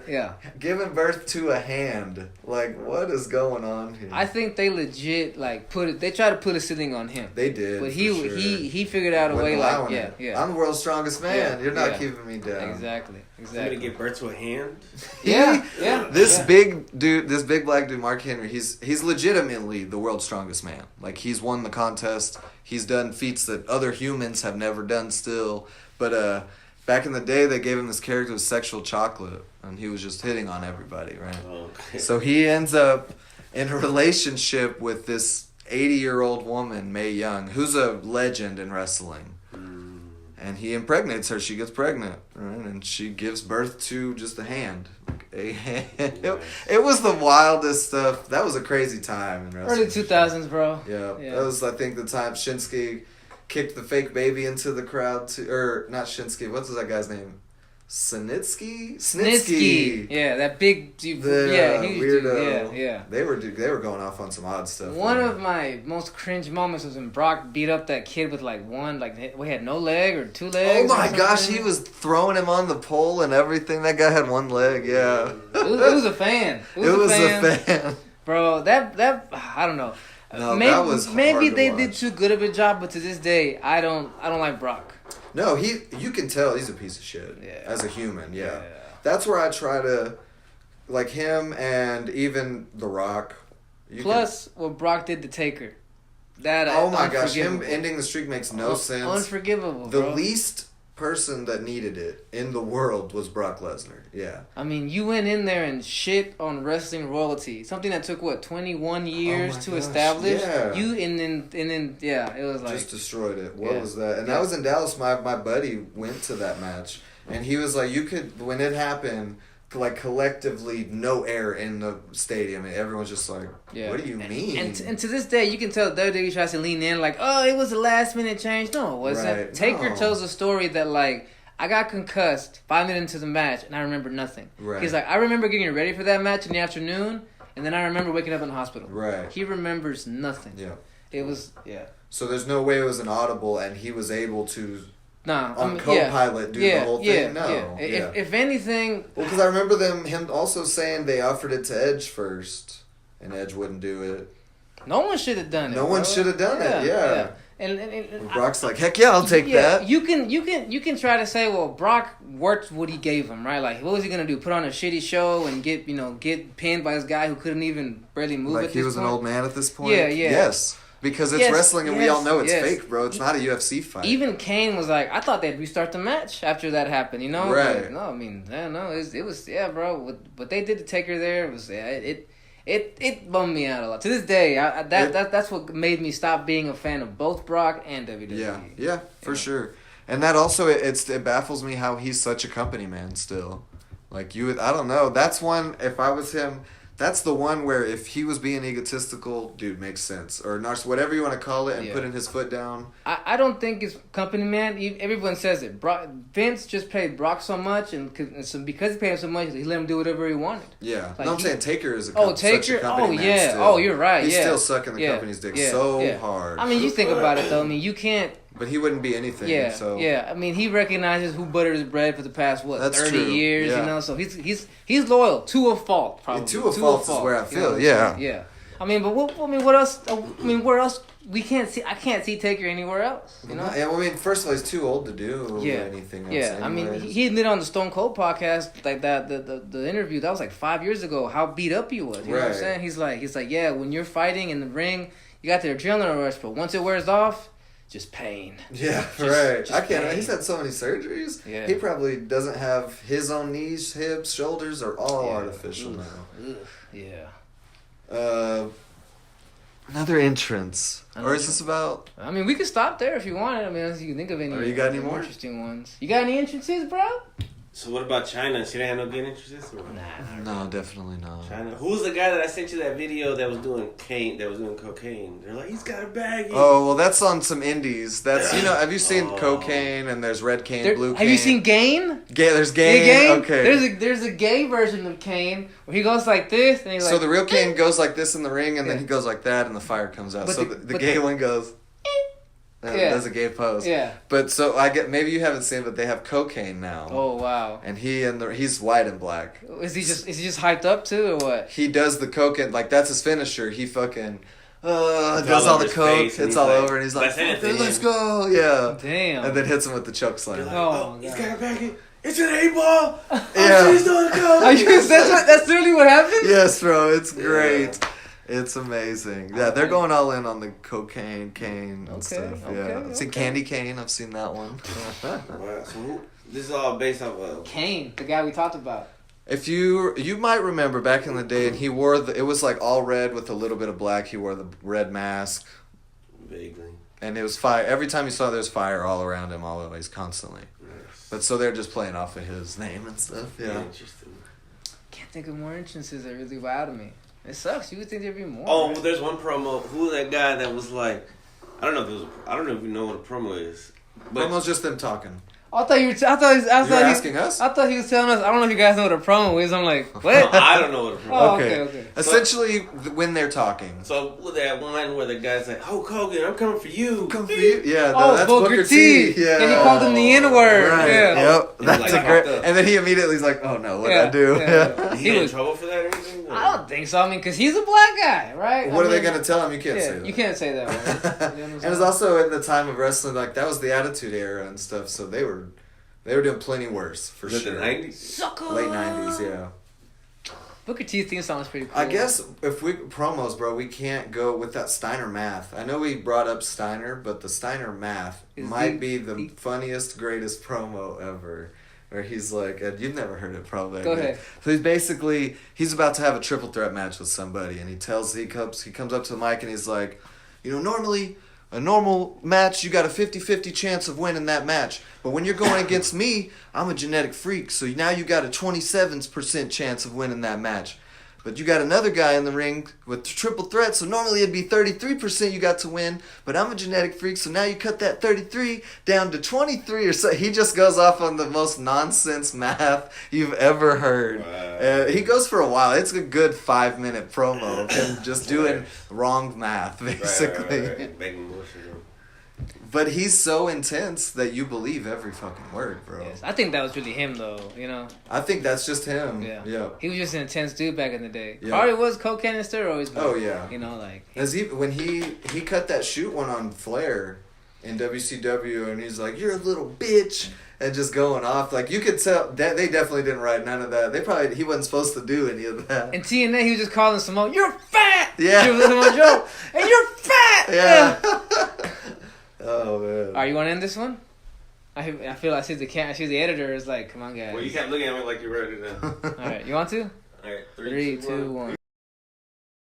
Yeah. Giving birth to a hand. Like, what is going on here? I think they legit, they tried to put a ceiling on him. They did. But he figured out a way, I'm the world's strongest man. You're not keeping me down. Exactly. Somebody give birth to a hand? Yeah. This big black dude, Mark Henry, he's legitimately the world's strongest man. Like, he's won the contest. He's done feats that other humans have never done still. But back in the day, they gave him this character with sexual chocolate, and he was just hitting on everybody, right? Okay. So he ends up in a relationship with this 80-year-old woman, Mae Young, who's a legend in wrestling. And he impregnates her. She gets pregnant, right? And she gives birth to just a hand. Like a hand. It was the wildest stuff. That was a crazy time in wrestling. Early 2000s, bro. Yeah. That was, I think, the time Shinsuke kicked the fake baby into the crowd. Or not Shinsuke. What's that guy's name? Snitsky. Yeah, that big huge weirdo. Yeah. They were going off on some odd stuff. One of my most cringe moments was when Brock beat up that kid with we had no leg or 2 legs. Oh my gosh, he was throwing him on the pole and everything. That guy had 1 leg. Yeah. It was a fan. It was a fan. Bro, that I don't know. No, that was hard maybe to they watch. did too good of a job, but to this day, I don't like Brock. No, you can tell he's a piece of shit as a human. Yeah. That's where I try to, like him and even The Rock. Plus, what Brock did to Taker. Oh my gosh, him ending the streak makes no sense. Unforgivable, The bro. least person that needed it in the world was Brock Lesnar. Yeah. I mean, you went in there and shit on wrestling royalty. Something that took 21 years to establish. Yeah. And then it was like just destroyed it. What was that? And that was in Dallas. My buddy went to that match, and he was like, you could, when it happened, like collectively no air in the stadium, and everyone's just like, what do you mean? And to this day, you can tell WWE tries to lean in like, oh, it was a last minute change. No, it wasn't. Right. Taker tells a story that like, I got concussed 5 minutes into the match and I remember nothing. Right. He's like, I remember getting ready for that match in the afternoon, and then I remember waking up in the hospital. Right. He remembers nothing. Yeah. It was So there's no way it was an audible, and he was able to. Nah, on Copilot do the whole thing? No. Yeah. If anything... Well, because I remember him also saying they offered it to Edge first, and Edge wouldn't do it. No one should have done it. No one should have done it, yeah. And Brock's like, heck yeah, I'll take that. You can try to say, well, Brock worked what he gave him, right? Like, what was he gonna do? Put on a shitty show and get pinned by this guy who couldn't even barely move like at this point? He was an old man at this point? Yeah. Yes. Because it's wrestling and we all know it's fake, bro. It's not a UFC fight. Even Kane was like, I thought they'd restart the match after that happened, you know? Right. But no, I mean, it was bro. What they did to Taker there was, it bummed me out a lot. To this day, that's what made me stop being a fan of both Brock and WWE. Yeah, for sure. And that also, it baffles me how he's such a company man still. Like, I don't know. That's one, if I was him... That's the one where if he was being egotistical, dude, makes sense. Or whatever you want to call it, and putting his foot down. I don't think it's company man. Everyone says it. Vince just paid Brock so much, and so because he paid him so much, he let him do whatever he wanted. Yeah. Like I'm saying Taker is Taker? such a company man still. Oh, you're right. He's still sucking the company's dick so hard. I mean, you think about it, though. I mean, you can't... But he wouldn't be anything. Yeah. I mean, he recognizes who buttered his bread for the past 30 years. Yeah. You know, so he's loyal to a fault. Probably to a fault is where I feel. Yeah. I mean, but what else? Where else? I can't see Taker anywhere else. You know. Yeah. Well, I mean, first of all, he's too old to do anything else. Yeah. Anyways. I mean, he admitted on the Stone Cold podcast like that the interview that was like 5 years ago how beat up he was. You know what I'm saying? He's like yeah, when you're fighting in the ring, you got the adrenaline rush, but once it wears off. Just pain. Yeah, right. I can't. Pain. He's had so many surgeries. Yeah. He probably doesn't have his own knees, hips, shoulders are all artificial now. Yeah. Another entrance. Or is this about? I mean, we could stop there if you want. I mean, unless you can think of any. Or you got any more interesting ones? You got any entrances, bro? So what about China? She didn't have no good entrances? No, definitely not. China. Who's the guy that I sent you that video that was doing cocaine? They're like, he's got a bag. Oh, well, that's on some indies. That's, have you seen cocaine and there's red cane, blue cane? Have you seen Gain? There's Gain? Okay. There's a gay version of Kane where he goes like this and he's like... So the real Kane goes like this in the ring and then he goes like that and the fire comes out. But so the gay one goes... That's a gay pose. Yeah. But so maybe you haven't seen, but they have cocaine now. Oh wow. And he's white and black. Is he just hyped up too or what? He does the cocaine, like that's his finisher. He fucking does all the coke. It's all over and he's like, let's go. Yeah. Damn. And then hits him with the choke slam. Like, he's got a bag. It's an 8-ball. Yeah. He's doing coke. That's literally what happened? Yes, bro. It's great. Yeah. It's amazing. Yeah, they're going all in on the cocaine, cane, and stuff. Yeah, I've seen Candy Cane. I've seen that one. Wow. So this is all based off of Kane, the guy we talked about. If you might remember back in the day, and he wore it was like all red with a little bit of black. He wore the red mask. Vaguely. And it was fire. Every time you saw, there's fire all around him, always, constantly. Yes. But so they're just playing off of his name and stuff. Yeah. Interesting. Can't think of more entrances that really wowed me. It sucks. You would think there'd be more. Oh, well, there's one promo. Who was that guy that was like, I don't know if you know what a promo is. But promo's just them talking. I thought you were asking us? I thought he was telling us. I don't know if you guys know what a promo is. I'm like, what? I don't know what a promo. Oh, okay. Essentially, when they're talking. So with that one where the guy's like, "Hulk Hogan, I'm coming for you." Come for you. Yeah. No, that's Booker T. Yeah. And he called him the N-word. Right. Yeah. Yep. That's a great. And then he immediately is like, "Oh no, what'd I do?" Yeah. He was in trouble for that or anything? Or? I don't think so. I mean, because he's a black guy, right? What are they gonna tell him? You can't say that. You can't say that. Right? And it was also in the time of wrestling, like that was the Attitude Era and stuff. So they were doing plenty worse for sure. The 90s? Late 90s, yeah. Booker T's theme song was pretty cool. I guess if we promos, bro, we can't go with that Steiner math. I know we brought up Steiner, but the Steiner math might be the funniest, greatest promo ever. Where he's like, you've never heard it probably. Go ahead. So he's about to have a triple threat match with somebody, and he comes up to the mic and he's like, normally a normal match, you got a 50-50 chance of winning that match. But when you're going against me, I'm a genetic freak, so now you got a 27% chance of winning that match. But you got another guy in the ring with triple threat, so normally it'd be 33% you got to win, but I'm a genetic freak, so now you cut that 33 down to 23 or so. He just goes off on the most nonsense math you've ever heard. Wow. He goes for a while. It's a good 5-minute promo of him just doing wrong math, basically. Right. Making bullshit. But he's so intense that you believe every fucking word, bro. Yes. I think that was really him, though, I think that's just him. Yeah. He was just an intense dude back in the day. Yeah. Probably was cocaine and steroids. But, oh, yeah. When he cut that shoot one on Flair in WCW, and he's like, "You're a little bitch," and just going off. Like, you could tell that they definitely didn't write none of that. He wasn't supposed to do any of that. In TNA, he was just calling Samoa, "You're fat!" Yeah. He was Samoa Joe, "And you're fat!" Yeah. Oh, man. All right, you want to end this one? I feel I see the editor is like, "Come on, guys." Well, you kept looking at me like you wrote it down. All right, you want to? All right, 3, 2, 1.